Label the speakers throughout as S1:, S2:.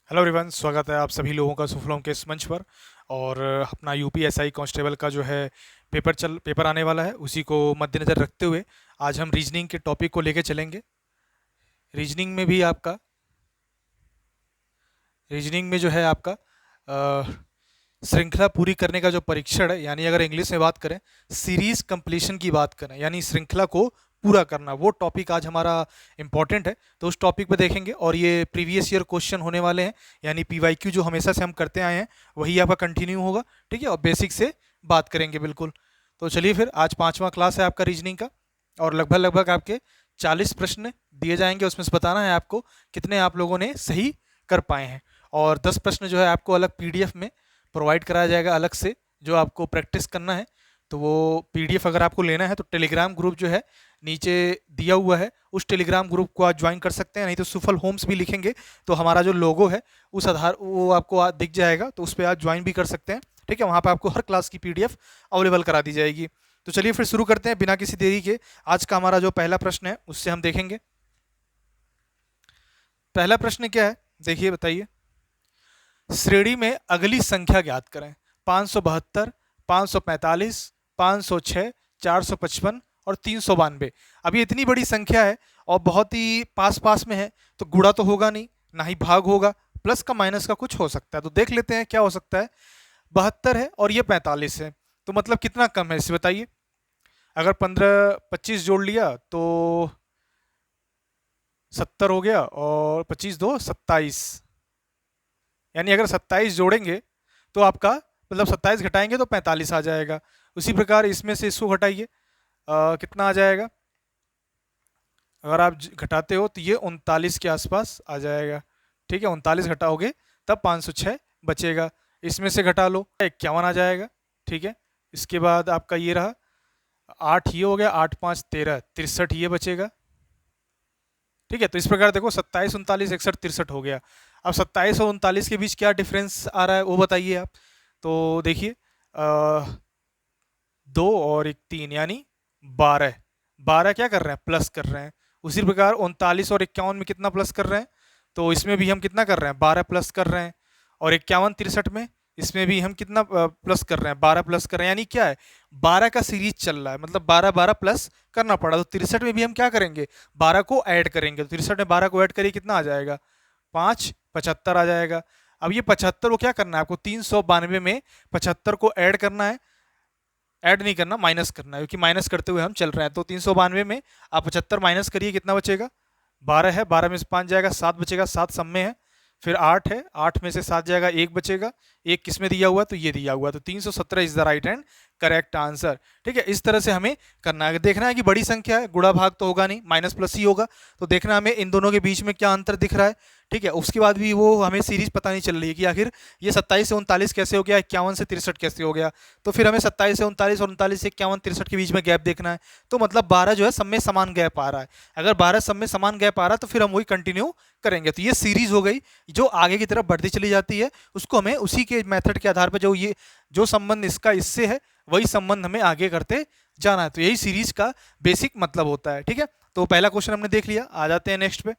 S1: Hello everyone, स्वागत है आप सभी लोगों का सुफलम के इस मंच पर। और अपना यूपीएसआई कांस्टेबल का जो है पेपर आने वाला है, उसी को मद्देनज़र रखते हुए आज हम रीजनिंग के टॉपिक को लेके चलेंगे। रीजनिंग में भी आपका रीजनिंग में जो है आपका श्रृंखला पूरी करने का जो परीक्षण है, यानी अगर इंग्लिश में बात करें, सीरीज कंप्लीशन की बात करें, यानी श्रृंखला को पूरा करना, वो टॉपिक आज हमारा इंपॉर्टेंट है। तो उस टॉपिक पे देखेंगे और ये प्रीवियस ईयर क्वेश्चन होने वाले हैं, यानी पीवाईक्यू जो हमेशा से हम करते आए हैं वही आपका कंटिन्यू होगा। ठीक है, और बेसिक से बात करेंगे बिल्कुल। तो चलिए फिर, आज 5वां क्लास है आपका रीजनिंग का, और लगभग लगभग आपके 40 प्रश्न दिए जाएंगे। उसमें से बताना है आपको कितने आप लोगों ने सही कर पाए हैं। और 10 प्रश्न जो है आपको अलग पीडीएफ में प्रोवाइड कराया जाएगा, अलग से जो आपको प्रैक्टिस करना है। तो वो पीडीएफ अगर आपको लेना है तो टेलीग्राम ग्रुप जो है नीचे दिया हुआ है, उस टेलीग्राम ग्रुप को आप ज्वाइन कर सकते हैं। नहीं तो सुफल होम्स भी लिखेंगे तो हमारा जो लोगो है उस आधार वो आपको दिख जाएगा, तो उस पर आप ज्वाइन भी कर सकते हैं। ठीक है, वहाँ पर आपको हर क्लास की पीडीएफ अवेलेबल करा दी जाएगी। तो चलिए फिर शुरू करते हैं बिना किसी देरी के। आज का हमारा जो पहला प्रश्न है उससे हम देखेंगे। पहला प्रश्न क्या है, देखिए बताइए। श्रेणी में अगली संख्या ज्ञात करें। 572, 545, 506, 455 और 392। अब ये इतनी बड़ी संख्या है और बहुत ही पास पास में है, तो गुणा तो होगा नहीं, ना ही भाग होगा, प्लस का माइनस का कुछ हो सकता है। तो देख लेते हैं क्या हो सकता है। 72 है और ये 45 है, तो मतलब कितना कम है इसे बताइए। अगर 15 25 जोड़ लिया तो 70 हो गया, और 25 दो 27, यानी अगर 27 जोड़ेंगे तो आपका मतलब 27 घटाएंगे तो 45 आ जाएगा। उसी प्रकार इसमें से इसको घटाइए, कितना आ जाएगा। अगर आप घटाते हो तो ये 39 के आसपास आ जाएगा। ठीक है, 39 घटाओगे तब 506 बचेगा। इसमें से घटा लो 51 आ जाएगा। ठीक है, इसके बाद आपका ये रहा 8, ये हो गया 8 5 13, 63 ये बचेगा। ठीक है, तो इस प्रकार देखो 27 39 61 63 हो गया। अब 27 और 39 के बीच क्या डिफरेंस आ रहा है वो बताइए आप। तो देखिए, 2 और एक 3, यानी 12। 12 क्या कर रहे हैं, प्लस कर रहे हैं। उसी प्रकार 39 और 51 में कितना प्लस कर रहे हैं, तो इसमें भी हम कितना कर रहे हैं, 12 प्लस कर रहे हैं। और 51 63 में, इसमें भी हम कितना प्लस कर रहे हैं, 12 प्लस कर रहे हैं। यानी क्या है, 12 का सीरीज चल रहा है, मतलब 12 12 प्लस करना पड़ा। तो 63 में भी हम क्या करेंगे, 12 को ऐड करेंगे। तो 63 में 12 को ऐड करिए, कितना आ जाएगा, 5 75 आ जाएगा। अब ये 75 को क्या करना है आपको, 392 में 75 को ऐड करना है, ऐड नहीं करना, माइनस करना है, क्योंकि माइनस करते हुए हम चल रहे हैं। तो 392 में आप 75 माइनस करिए, कितना बचेगा, 12 है, 12 में से 5 जाएगा, 7 बचेगा, 7 सब में है। फिर 8 है, 8 में से 7 जाएगा, 1 बचेगा। एक किस में दिया हुआ, तो ये दिया हुआ, तो 317 is the right and correct answer. ठीक है, इस तरह से हमें करना है। देखना है कि बड़ी संख्या है, गुणा भाग तो होगा नहीं, माइनस प्लस ही होगा। तो देखना हमें इन दोनों के बीच में क्या अंतर दिख रहा है। ठीक है, उसके बाद भी वो हमें सीरीज पता नहीं चल रही है कि आखिर ये 27 से 39 कैसे हो गया, 51 से 63 कैसे हो गया। तो फिर हमें 27 से 39 और 39 से 51 63 के बीच में गैप देखना है। तो मतलब 12 जो है सब में समान गैप आ रहा है। अगर 12 सब में समान गैप आ रहा है तो फिर हम वही कंटिन्यू करेंगे। तो ये सीरीज हो गई जो आगे की तरफ बढ़ती चली जाती है। उसको हमें उसी के मेथड के आधार पर जो संबंध इसका इससे है, वही संबंध हमें आगे करते जाना है। तो यही सीरीज का बेसिक मतलब होता है। ठीक है, तो पहला क्वेश्चन हमने देख लिया। आ जाते हैं नेक्स्ट पे।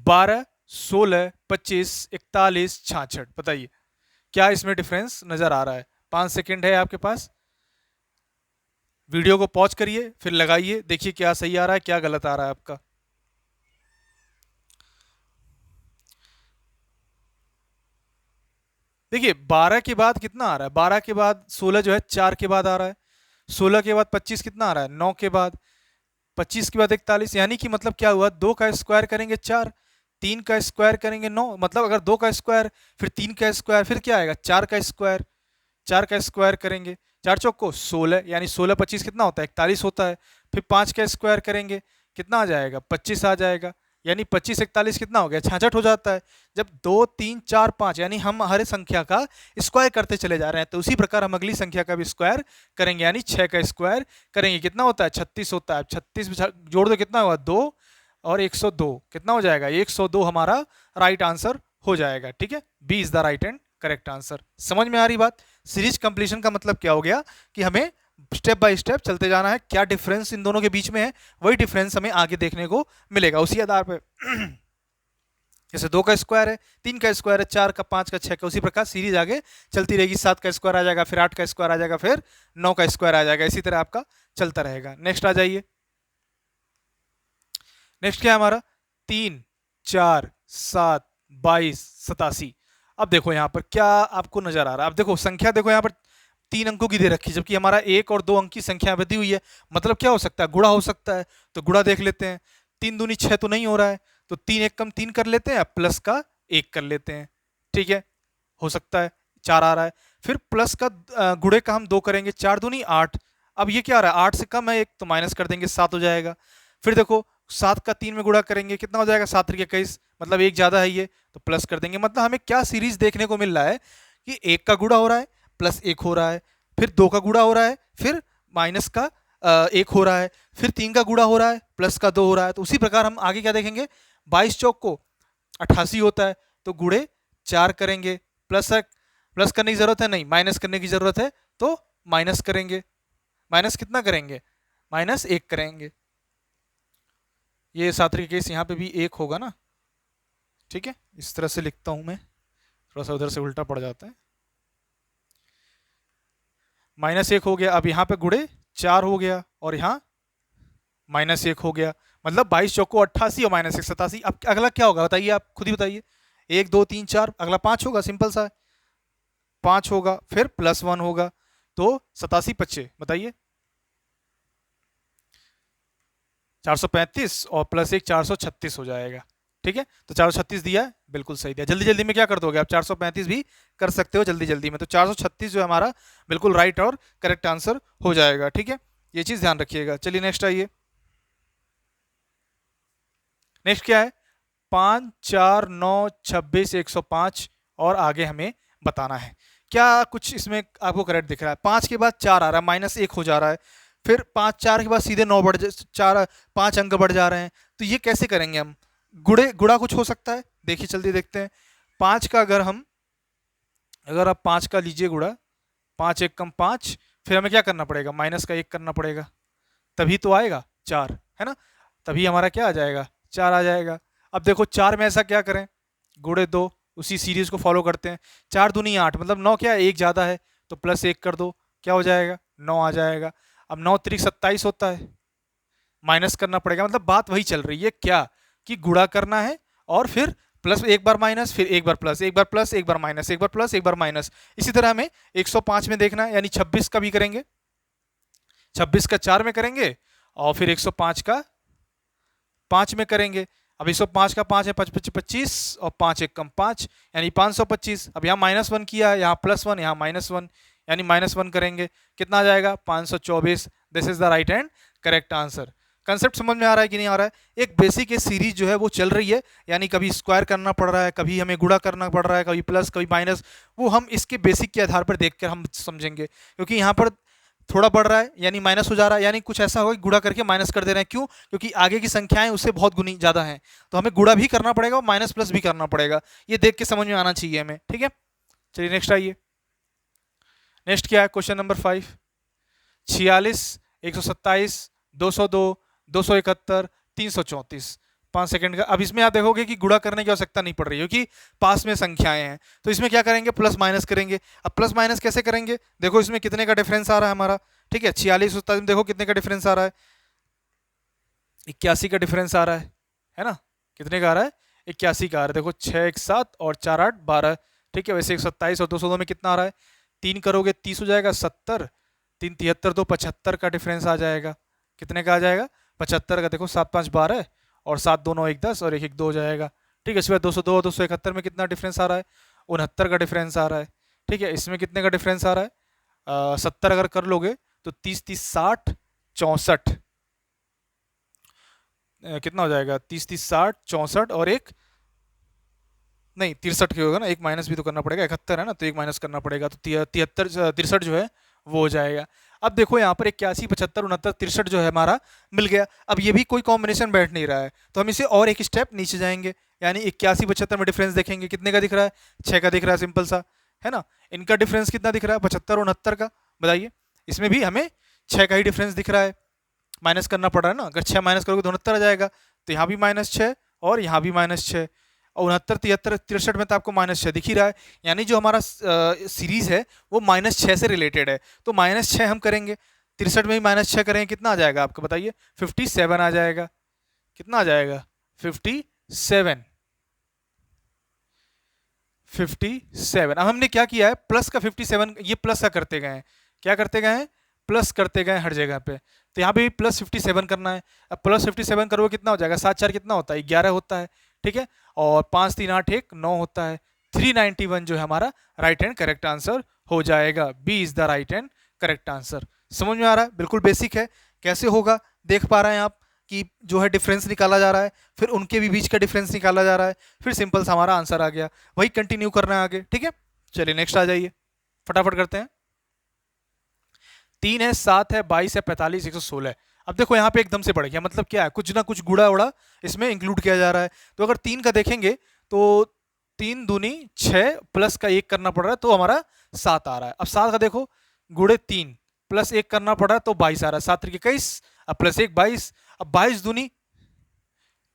S1: 12 16 25 41 66, बताइए क्या इसमें डिफरेंस नजर आ रहा है। 5 सेकंड है आपके पास, वीडियो को पॉज करिए, फिर लगाइए, देखिए क्या सही आ रहा है क्या गलत आ रहा है आपका। देखिए 12 के बाद कितना आ रहा है, 12 के बाद 16 जो है 4 के बाद आ रहा है। 16 के बाद 25 कितना आ रहा है, 9 के बाद। 25 के बाद 41, यानी कि मतलब क्या हुआ, 2 का स्क्वायर करेंगे 4, 3 का स्क्वायर करेंगे 9। मतलब अगर 2 का स्क्वायर, फिर 3 का स्क्वायर, फिर क्या आएगा, 4 का स्क्वायर। 4 का स्क्वायर करेंगे, 4 चौक को 16, यानी 16 25 कितना होता है, 41 होता है। फिर 5 का स्क्वायर करेंगे, कितना आ जाएगा, 25 आ जाएगा। यानी 25 41 कितना हो गया, 66 हो जाता है। जब 2 3 4 5, यानी हम हर संख्या का स्क्वायर करते चले जा रहे हैं, तो उसी प्रकार हम अगली संख्या का भी स्क्वायर करेंगे, यानी 6 का स्क्वायर करेंगे, कितना होता है, 36 होता है। 36 जोड़ दो, कितना हुआ, 2 और 102, कितना हो जाएगा, 102 हमारा राइट आंसर हो जाएगा। ठीक है, B is the right and correct answer. समझ में आ रही बात। सीरीज कंप्लीशन का मतलब क्या हो गया कि हमें स्टेप बाय स्टेप चलते जाना है। क्या डिफरेंस इन दोनों के बीच में है, वही डिफरेंस हमें आगे देखने को मिलेगा, उसी आधार पर जैसे 2 का स्क्वायर है, 3 का स्क्वायर है, 4 का, 5 का, 6 का, उसी प्रकार सीरीज आगे चलती रहेगी। 7 का स्क्वायर आ जाएगा, फिर 8 का स्क्वायर आ जाएगा, फिर 9 का स्क्वायर आ जाएगा। इसी तरह आपका चलता रहेगा। नेक्स्ट आ जाइए। नेक्स्ट क्या है हमारा? 3, 4, 7, 22, 87। अब देखो यहाँ पर क्या आपको नजर आ रहा है? अब देखो संख्या, देखो यहाँ पर 3 अंकों की दे रखी है, जबकि हमारा 1 और 2 अंक की संख्या दी हुई है। मतलब क्या हो सकता है? गुणा हो सकता है। तो गुणा देख लेते हैं। 3 दूनी 6 तो नहीं हो रहा है, तो 3 एक कम 3 कर लेते हैं, प्लस का 1 कर लेते हैं। ठीक है, हो सकता है। 4 आ रहा है, फिर प्लस का गुणे का हम 2 करेंगे, 4 दूनी 8। अब ये क्या आ रहा है? 8 से कम है 1, तो माइनस कर देंगे, 7 हो जाएगा। फिर देखो 7 का 3 में गुणा करेंगे, कितना हो जाएगा? 7 3 21, मतलब 1 ज्यादा है ये, तो प्लस कर देंगे। मतलब हमें क्या सीरीज देखने को मिल रहा है कि 1 का गुणा हो रहा है, प्लस 1 हो रहा है, फिर 2 का गुणा हो रहा है, फिर माइनस का 1 हो रहा है, फिर 3 का गुणा हो रहा है, प्लस का 2 हो रहा है। तो उसी प्रकार हम आगे क्या देखेंगे? 22 चौक को 88 होता है, तो गुणे 4 करेंगे, प्लस करने की जरूरत है नहीं, माइनस करने की जरूरत है, तो माइनस करेंगे। माइनस कितना करेंगे? माइनस 1 करेंगे। ये 7 के केस यहाँ पे भी 1 होगा ना। ठीक है, इस तरह से लिखता हूं मैं, थोड़ा सा उधर से उल्टा पड़ जाता है। -1 हो गया। अब यहाँ पे गुणे 4 हो गया, और यहाँ -1 हो गया। मतलब 22 चौको 88 और -1 87। अब अगला क्या होगा बताइए, आप खुद ही बताइए। 1 2 3 4, अगला 5 होगा, सिंपल सा है। 5 होगा, फिर +1 होगा, तो 87 25, बताइए। 435 और +1 436 हो जाएगा। ठीक है, तो 436 दिया है, बिल्कुल सही दिया। जल्दी जल्दी में क्या कर दोगे आप? 435 भी कर सकते हो जल्दी जल्दी में। तो 436 जो है हमारा बिल्कुल राइट और करेक्ट आंसर हो जाएगा। ठीक है, ये चीज ध्यान रखिएगा। चलिए नेक्स्ट आइए। नेक्स्ट क्या है? 5 4 9 26 105, और आगे हमें बताना है। क्या कुछ इसमें आपको करेक्ट दिख रहा है? 5 के बाद 4 आ रहा है, -1 हो जा रहा है, फिर 5 4 के बाद सीधे 9 बढ़ 4 5 अंक बढ़ जा रहे हैं। तो ये कैसे करेंगे हम? गुड़ा कुछ हो सकता है, देखिए जल्दी देखते हैं। 5 का अगर आप 5 का लीजिए गुड़ा, 5 1 कम 5, फिर हमें क्या करना पड़ेगा? माइनस का 1 करना पड़ेगा, तभी तो आएगा 4, है ना? तभी हमारा क्या आ जाएगा? 4 आ जाएगा। अब देखो 4 में ऐसा क्या करें? गुणे 2, उसी सीरीज को फॉलो करते हैं। 4 दूनी 8, मतलब 9 क्या है? 1 ज़्यादा है, तो +1 कर दो, क्या हो जाएगा? 9 आ जाएगा। अब 9 3 27 होता है, माइनस करना पड़ेगा। मतलब बात वही चल रही है क्या, कि गुणा करना है, और फिर प्लस एक बार माइनस, फिर एक बार प्लस, एक बार प्लस, एक बार माइनस, एक बार प्लस, एक बार माइनस। इसी तरह हमें 105 में देखना है, यानी 26 का भी करेंगे, 26 का 4 में करेंगे, और फिर 105 का 5 में करेंगे। अब 105 का 5 है, 25 25, और 5 1 कम 5, यानी 525। अब यहाँ -1 किया है, यहाँ +1, यहाँ -1, यानी -1 करेंगे, कितना आ जाएगा? 524। This is the right and correct answer. Concept समझ में आ रहा है कि नहीं आ रहा है? एक बेसिक ये सीरीज जो है वो चल रही है, यानी कभी स्क्वायर करना पड़ रहा है, कभी हमें गुणा करना पड़ रहा है, कभी प्लस, कभी माइनस। वो हम इसके बेसिक के आधार पर देखकर हम समझेंगे, क्योंकि यहाँ पर थोड़ा बढ़ रहा है यानी माइनस हो जा रहा है, यानी कुछ ऐसा होगा गुणा करके माइनस कर दे रहे हैं। क्यों? क्योंकि आगे की संख्याएं उससे बहुत गुनी ज्यादा हैं, तो हमें गुणा भी करना पड़ेगा और माइनस प्लस भी करना पड़ेगा। ये देख के समझ में आना चाहिए हमें। ठीक है, चलिए नेक्स्ट आइए। नेक्स्ट क्या है? Question number 5। 46 127 202 271 334, 5 सेकंड का। अब इसमें आप देखोगे कि गुणा करने की आवश्यकता नहीं पड़ रही है, क्योंकि पास में संख्याएं हैं। तो इसमें क्या करेंगे? प्लस माइनस करेंगे। अब प्लस माइनस कैसे करेंगे? देखो इसमें कितने का डिफरेंस आ रहा है हमारा। ठीक है, 46 में देखो कितने का डिफरेंस आ रहा है? 81 का डिफरेंस आ रहा है ना? कितने का आ रहा है? 81 का आ रहा है। देखो 6 1 7 और 4 8 12। ठीक है, वैसे 127 और 202 में कितना आ रहा है? 3 करोगे 30 हो जाएगा, 70, 3 73 2 75 का डिफरेंस आ जाएगा। कितने का आ जाएगा? 75 का। देखो 7 5 12, और 7 2 9 1 10, और 1 1 2 हो जाएगा। ठीक है, इसके बाद 202 और 271 में कितना डिफरेंस आ रहा है? 69 का डिफरेंस आ रहा है। ठीक है, इसमें कितने का डिफरेंस आ रहा है? 70 अगर कर लोगे तो 30 30 60 64, कितना हो जाएगा? 30 30 60 64, और एक नहीं 63 होगा ना, एक माइनस भी तो करना पड़ेगा। 71 है ना, तो एक माइनस करना पड़ेगा, तो 73 63 जो है वो हो जाएगा। अब देखो यहाँ पर 81 75 69 63 जो है हमारा मिल गया। अब ये भी कोई कॉम्बिनेशन बैठ नहीं रहा है, तो हम इसे और एक स्टेप नीचे जाएंगे, यानी 81 75 में डिफरेंस देखेंगे। कितने का दिख रहा है? 6 का दिख रहा है, सिंपल सा है ना। इनका डिफरेंस कितना दिख रहा है? 75 और 69 का। बताइए, इसमें भी हमें 6 का ही डिफरेंस दिख रहा है, माइनस करना पड़ रहा है ना। अगर 6 माइनस करोगे तो 69 आ जाएगा, तो यहाँ भी -6 और यहाँ भी -6। और 69, 73, 63 में तो आपको -6 दिख ही रहा है, यानी जो हमारा सीरीज है वो -6 से रिलेटेड है। तो -6 हम करेंगे, 63 में भी -6 करेंगे, कितना आ जाएगा आपको बताइए? 57 आ जाएगा। कितना आ जाएगा? 57। 57। अब हमने क्या किया है, प्लस का 57, ये प्लस का करते गए हैं। क्या करते गए हैं? प्लस करते गए हर जगह पे। तो यहाँ पे भी प्लस 57 करना है। अब प्लस 57 करोगे कितना हो जाएगा? 7 4 कितना होता है? 11 होता है। ठीक है, और 5 3 8 1 9 होता है। 391 जो है हमारा राइट एंड करेक्ट आंसर हो जाएगा। B is the right and correct answer. समझ में आ रहा है? बिल्कुल बेसिक है। कैसे होगा देख पा रहे हैं आप कि जो है डिफरेंस निकाला जा रहा है, फिर उनके भी बीच का डिफरेंस निकाला जा रहा है, फिर सिंपल सा हमारा आंसर आ गया। वही कंटिन्यू करना है आगे। ठीक है, चलिए नेक्स्ट आ जाइए, फटाफट करते हैं। 3 है, 7 है, 22 है, 45, 116। अब देखो यहाँ पे एकदम से बढ़ गया, मतलब क्या है, कुछ ना कुछ गुड़ा उड़ा इसमें इंक्लूड किया जा रहा है। तो अगर 3 का देखेंगे तो 3 दूनी 6 प्लस का 1 करना पड़ रहा है, तो हमारा 7 आ रहा है। अब 7 का देखो, गुड़े 3 प्लस 1 करना पड़ रहा है, तो 22 आ रहा है। 7 3 21, अब प्लस 1 22। अब 22 दूनी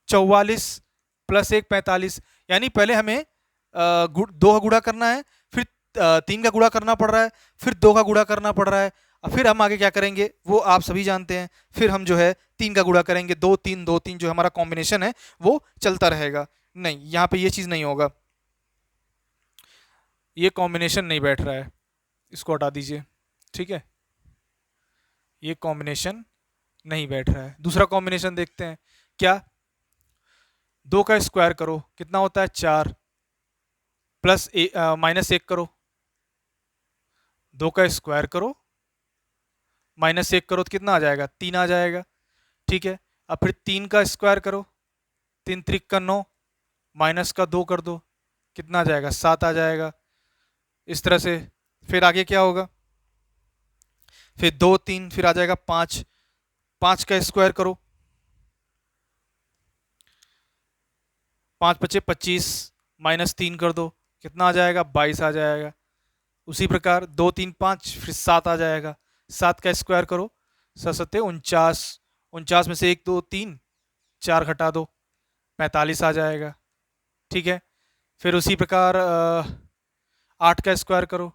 S1: 44 प्लस 1 45, यानी पहले हमें 2 का गुड़ा करना है, फिर 3 का गुड़ा करना पड़ रहा है, फिर 2 का गुड़ा करना पड़ रहा है। अब फिर हम आगे क्या करेंगे वो आप सभी जानते हैं। फिर हम जो है 3 का गुड़ा करेंगे, 2 3 2 3 जो हमारा कॉम्बिनेशन है वो चलता रहेगा। नहीं, यहाँ पे ये चीज़ नहीं होगा, ये कॉम्बिनेशन नहीं बैठ रहा है, इसको हटा दीजिए। ठीक है, ये कॉम्बिनेशन नहीं बैठ रहा है। दूसरा कॉम्बिनेशन देखते हैं। क्या? 2 का स्क्वायर करो, कितना होता है? 4 प्लस -1 करो, 2 का स्क्वायर करो -1 करो तो कितना आ जाएगा? 3 आ जाएगा। ठीक है, अब फिर 3 का स्क्वायर करो, 3 त्रिक का 9, माइनस का 2 कर दो, कितना आ जाएगा? 7 आ जाएगा। इस तरह से फिर आगे क्या होगा? फिर 2 3, फिर आ जाएगा 5, 5 का स्क्वायर करो, 5 5 25, -3 कर दो, कितना आ जाएगा? 22 आ जाएगा। उसी प्रकार 2 3 5, फिर 7 आ जाएगा। 7 का स्क्वायर करो, 7 7 49, 49 में से 1 2 3 4 घटा दो, 45 आ जाएगा। ठीक है, फिर उसी प्रकार 8 का स्क्वायर करो,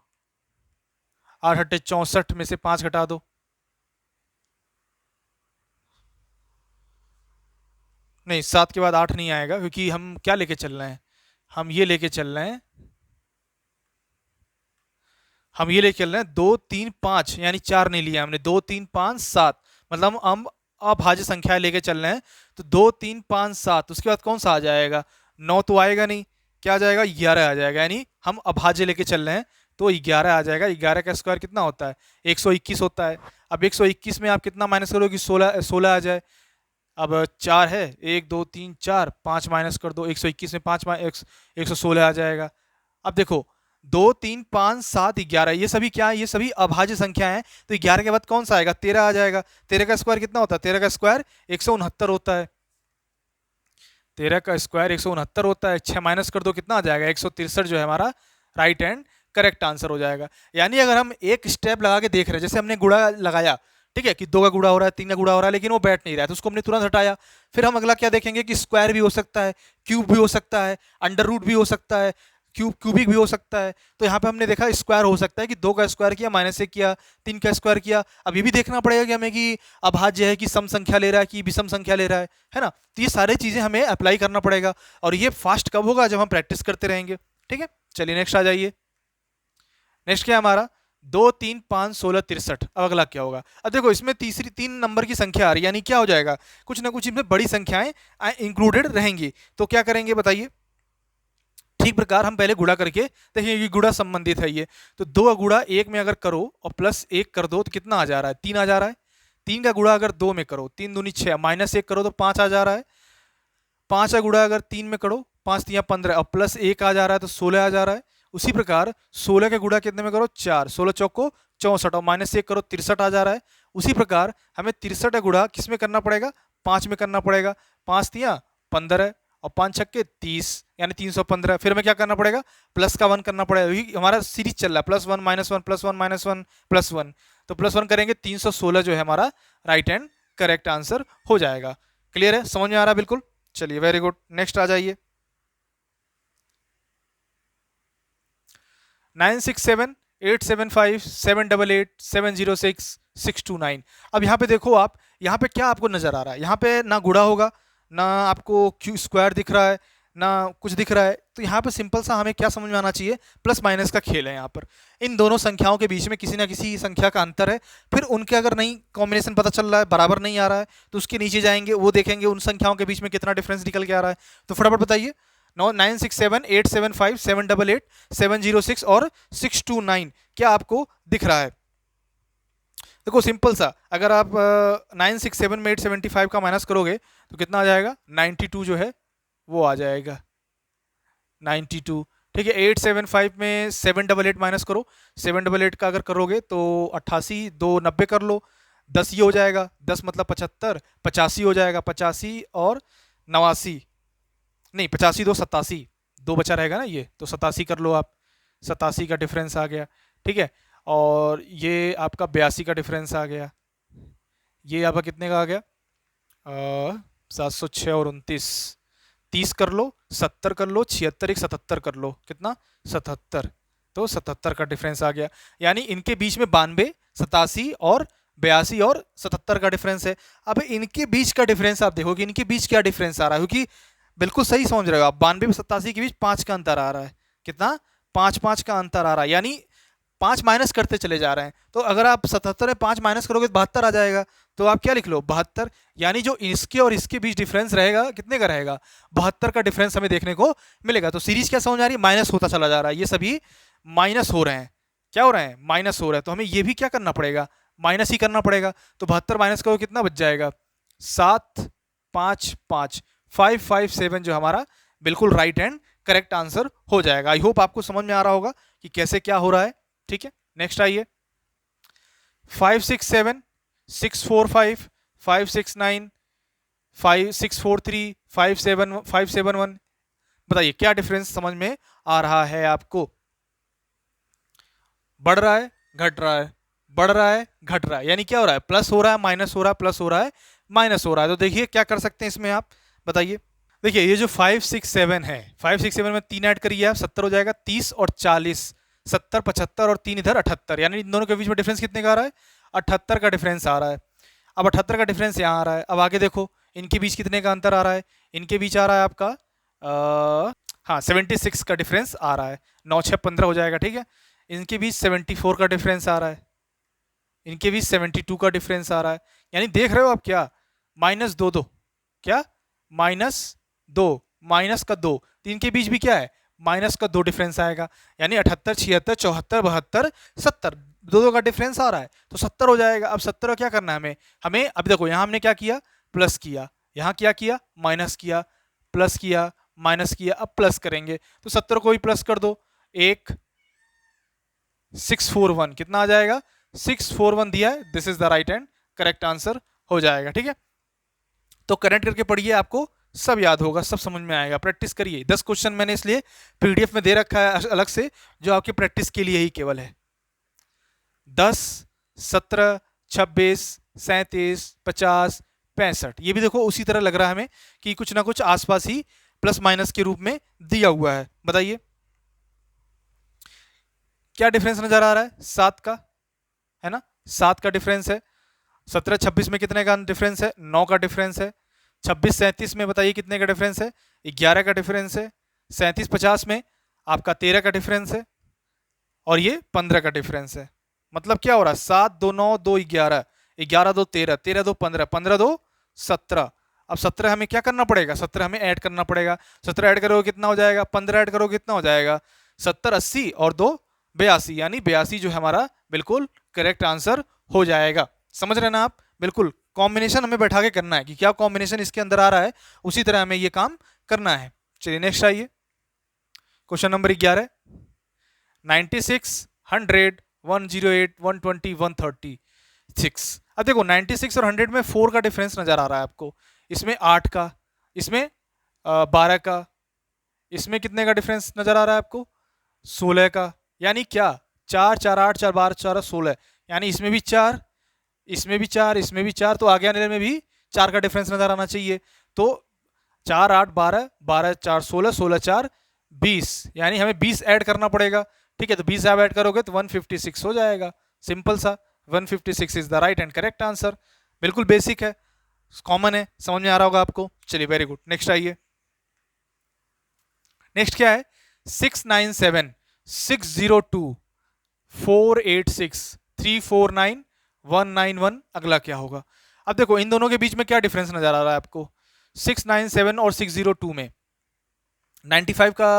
S1: 8 8 64 में से 5 घटा दो, नहीं 7 के बाद 8 नहीं आएगा, क्योंकि हम क्या लेके चल रहे हैं? हम ये लेके चल रहे हैं, हम ये लेके चल रहे हैं 2 3 5, यानी 4 नहीं लिया हमने, 2 3 5 7, मतलब हम अभाज्य संख्या लेके चल रहे हैं। तो 2 3 5 7, उसके बाद कौन सा आ जाएगा? 9 तो आएगा नहीं, क्या आ जाएगा? 11 आ जाएगा, यानी हम अभाज्य लेके चल रहे हैं तो 11 आ जाएगा। 11 का स्क्वायर कितना होता है? 121 होता है। अब 121 में आप कितना माइनस करोगे? 16 16 आ जाए। अब 4 है, 1 2 3 4, 5 माइनस कर दो, 121 में 5 116 आ जाएगा। अब देखो 2 3 5 7 11, ये सभी क्या है? ये सभी अभाज्य संख्या है। तो 11 के बाद कौन सा आएगा? 13 आ जाएगा। 13 का स्क्वायर कितना होता है? 13 का स्क्वायर 169 होता है। 13 का स्क्वायर 169 होता है। 6 माइनस कर दो, कितना आ जाएगा? 163 जो है हमारा राइट एंड करेक्ट आंसर हो जाएगा। यानी अगर हम एक स्टेप लगा के देख रहे हैं, जैसे हमने गुणा लगाया, ठीक है, कि 2 का गुणा हो रहा है, 3 का गुणा हो रहा है, लेकिन वो बैठ नहीं रहा है, तो उसको हमने तुरंत हटाया। फिर हम अगला क्या देखेंगे कि स्क्वायर भी हो सकता है, क्यूब भी हो सकता है, अंडर रूट भी हो सकता है, क्यूबिक भी हो सकता है। तो यहाँ पे हमने देखा स्क्वायर हो सकता है कि 2 का स्क्वायर किया, -1 किया, 3 का स्क्वायर किया। अब ये भी देखना पड़ेगा कि हमें कि अभाज्य है कि सम संख्या ले रहा है कि विषम संख्या ले रहा है ना। तो ये सारी चीज़ें हमें अप्लाई करना पड़ेगा, और ये फास्ट कब होगा? जब हम प्रैक्टिस करते रहेंगे। ठीक है, चलिए नेक्स्ट आ जाइए। नेक्स्ट क्या है हमारा? 2 3 5 16 63। अब अगला क्या होगा? अब देखो इसमें तीसरी 3 नंबर की संख्या आ रही है, यानी क्या हो जाएगा? कुछ ना कुछ इसमें बड़ी संख्याएं इंक्लूडेड रहेंगी। तो क्या करेंगे बताइए? ठीक प्रकार हम पहले गुणा करके देखिए, ये गुणा संबंधित है ये। तो 2 का गुणा 1 में अगर करो और +1 कर दो तो कितना आ जा रहा है? 3 आ जा रहा है। 3 का गुणा अगर 2 में करो, 3 दूनी 6, -1 करो तो 5 आ जा रहा है। 5 का गुणा अगर 3 में करो, 5 3 15, और +1 आ जा रहा है तो 16 आ जा रहा है। उसी प्रकार 16 का गुणा कितने में करो? 4, 16 चौको 64, और -1 करो 63 आ जा रहा है। उसी प्रकार हमें 63 का गुणा किस में करना पड़ेगा? 5 में करना पड़ेगा। 5 3 15 और 5 छक्के 30, यानी 315। फिर हमें क्या करना पड़ेगा? प्लस का 1 करना पड़ेगा, हमारा सीरीज चल रहा है, +1 -1 +1 -1 +1। तो +1 करेंगे, 316 जो है हमारा राइट एंड करेक्ट आंसर हो जाएगा। क्लियर है? समझ में आ रहा है? बिल्कुल। चलिए, वेरी गुड। नेक्स्ट आ जाइए। 9678757886 अब यहाँ पे देखो आप, यहाँ पे क्या आपको नजर आ रहा है, यहाँ पे ना गुणा होगा, ना आपको क्यू स्क्वायर दिख रहा है, ना कुछ दिख रहा है। तो यहाँ पे सिंपल सा हमें क्या समझ में आना चाहिए, प्लस माइनस का खेल है यहाँ पर। इन दोनों संख्याओं के बीच में किसी ना किसी संख्या का अंतर है, फिर उनके अगर नहीं कॉम्बिनेशन पता चल रहा है, बराबर नहीं आ रहा है, तो उसके नीचे जाएंगे, वो देखेंगे उन संख्याओं के बीच में कितना डिफरेंस निकल के आ रहा है। तो फटाफट बताइए, 9678757886 और 629 क्या आपको दिख रहा है? देखो सिंपल सा, अगर आप 967 में 875 का माइनस करोगे तो कितना आ जाएगा, 92 जो है वो आ जाएगा, 92। ठीक है, 875 में 788 माइनस करो, 788 का अगर करोगे तो 88, 290 कर लो, 10 ये हो जाएगा, 10 मतलब 75, 85 हो जाएगा, 85 और 89, नहीं 85 2 87, दो बचा रहेगा ना ये, तो 87 कर लो आप, 87 का डिफरेंस आ गया। ठीक है, और ये आपका 82 का डिफरेंस आ गया, ये आपका कितने का आ गया, 706 और 29, 30 कर लो, 70 कर लो, 76 एक 77 कर लो, कितना 77, तो 77 का डिफरेंस आ गया। यानी इनके बीच में 92, 87 और 82 और 77 का डिफरेंस है। अब इनके बीच का डिफरेंस आप देखो कि इनके बीच क्या डिफरेंस आ रहा है, क्योंकि बिल्कुल सही समझ रहे हो आप, 92 में 87 के बीच 5 का अंतर आ रहा है, कितना 5 का अंतर आ रहा है, यानी 5 माइनस करते चले जा रहे हैं। तो अगर आप 77 में 5 माइनस करोगे तो 72 आ जाएगा, तो आप क्या लिख लो 72, यानी जो इसके और इसके बीच डिफरेंस रहेगा कितने का रहेगा, 72 का डिफरेंस हमें देखने को मिलेगा। तो सीरीज क्या समझ आ रही है, माइनस होता चला जा रहा है, ये सभी माइनस हो रहे हैं, क्या हो रहे हैं, माइनस हो रहे हैं। तो हमें ये भी क्या करना पड़ेगा, माइनस ही करना पड़ेगा। तो 72 माइनस करो कितना बच जाएगा, 7 5 5 557 जो हमारा बिल्कुल राइट एंड करेक्ट आंसर हो जाएगा। आई होप आपको समझ में आ रहा होगा कि कैसे क्या हो रहा है। ठीक है, नेक्स्ट आइए, 567 645 569 5643 571, बताइए क्या डिफरेंस समझ में आ रहा है आपको, बढ़ रहा है घट रहा है, बढ़ रहा है घट रहा है, यानी क्या हो रहा है, प्लस हो रहा है माइनस हो रहा है, प्लस हो रहा है माइनस हो रहा है। तो देखिए क्या कर सकते हैं इसमें आप, बताइए। देखिए ये जो 567 है, 567 में 3 ऐड करिए आप, 70 हो जाएगा, 30 और 40, 70 75 और 3 इधर 78, यानी इन दोनों के बीच में डिफरेंस कितने का आ रहा है, 78 का डिफरेंस आ रहा है। अब 78 का डिफरेंस यहाँ आ रहा है, अब आगे देखो इनके बीच कितने का अंतर आ रहा है, इनके बीच आ रहा है आपका हाँ 76 का डिफरेंस आ रहा है, 9 6 15 हो जाएगा। ठीक है, इनके बीच 74 का डिफरेंस आ रहा है, इनके बीच 72 का डिफरेंस आ रहा है, यानी देख रहे हो आप क्या, माइनस 2 2, क्या माइनस 2, माइनस का 2, तो इनके बीच भी क्या है, माइनस का 2 डिफरेंस आएगा, यानी 78 76 74 72 70, दो दो का डिफरेंस आ रहा है, तो 70 हो जाएगा। अब 70 का क्या करना है हमें, हमें अब देखो यहाँ हमने क्या किया, प्लस किया, यहाँ क्या किया, माइनस किया, प्लस किया, माइनस किया, अब प्लस करेंगे, तो 70 को भी प्लस कर दो, 641 कितना आ जाएगा, 641 दिया है, this is the right and correct answer हो जाएगा। ठीक है, तो करेक्ट करके पढ़िए, आपको सब याद होगा, सब समझ में आएगा, प्रैक्टिस करिए। 10 क्वेश्चन मैंने इसलिए पीडीएफ में दे रखा है अलग से, जो आपकी प्रैक्टिस के लिए ही केवल है। 10 17 26 37 50 65, ये भी देखो उसी तरह लग रहा है हमें कि कुछ ना कुछ आसपास ही प्लस माइनस के रूप में दिया हुआ है। बताइए क्या डिफरेंस नजर आ रहा है, 7 का है ना, 7 का डिफरेंस है। 17 26 में कितने का डिफरेंस है, 9 का डिफरेंस है। 26 37 में बताइए कितने का डिफरेंस है, 11 का डिफरेंस है। 37 50 में आपका 13 का डिफरेंस है, और ये 15 का डिफरेंस है। मतलब क्या हो रहा है, 7 2 9 2 11, 11 2 13, 13 2 15, 15 2 17। अब 17 हमें क्या करना पड़ेगा, 17 हमें ऐड करना पड़ेगा, 17 ऐड करोगे कितना हो जाएगा, 15 ऐड करोगे कितना हो जाएगा, 70 80 और 2 82, यानी 82 जो है हमारा बिल्कुल करेक्ट आंसर हो जाएगा। समझ रहे ना आप, बिल्कुल कॉम्बिनेशन हमें बैठा के करना है कि क्या कॉम्बिनेशन इसके अंदर आ रहा है, उसी तरह हमें ये काम करना है। चलिए नेक्स्ट आइए, क्वेश्चन नंबर 11, 96 100 108 120 136। अब देखो 96 और 100 में 4 का डिफरेंस नजर आ रहा है आपको, इसमें 8 का, इसमें 12 का, इसमें कितने का डिफरेंस नजर आ रहा है आपको, 16 का, यानी क्या 4 4 8 4 12 4 16, यानी इसमें भी 4, इसमें भी 4, इसमें भी 4, तो आगे आने में भी 4 का डिफरेंस नजर आना चाहिए। तो 4 8 12 12 4 16 16 4 20, यानी हमें 20 ऐड करना पड़ेगा, ठीक है, तो 20 आप ऐड करोगे तो 156 हो जाएगा, सिंपल सा। 156 is the right and correct answer. बिल्कुल बेसिक है, कॉमन है, समझ में आ रहा होगा आपको। चलिए वेरी गुड, नेक्स्ट आइए। नेक्स्ट क्या है, 697 602 486 349 191। अगला क्या होगा? अब देखो इन दोनों के बीच में क्या डिफरेंस नजर आ रहा है आपको? 697 और 602 में 95 का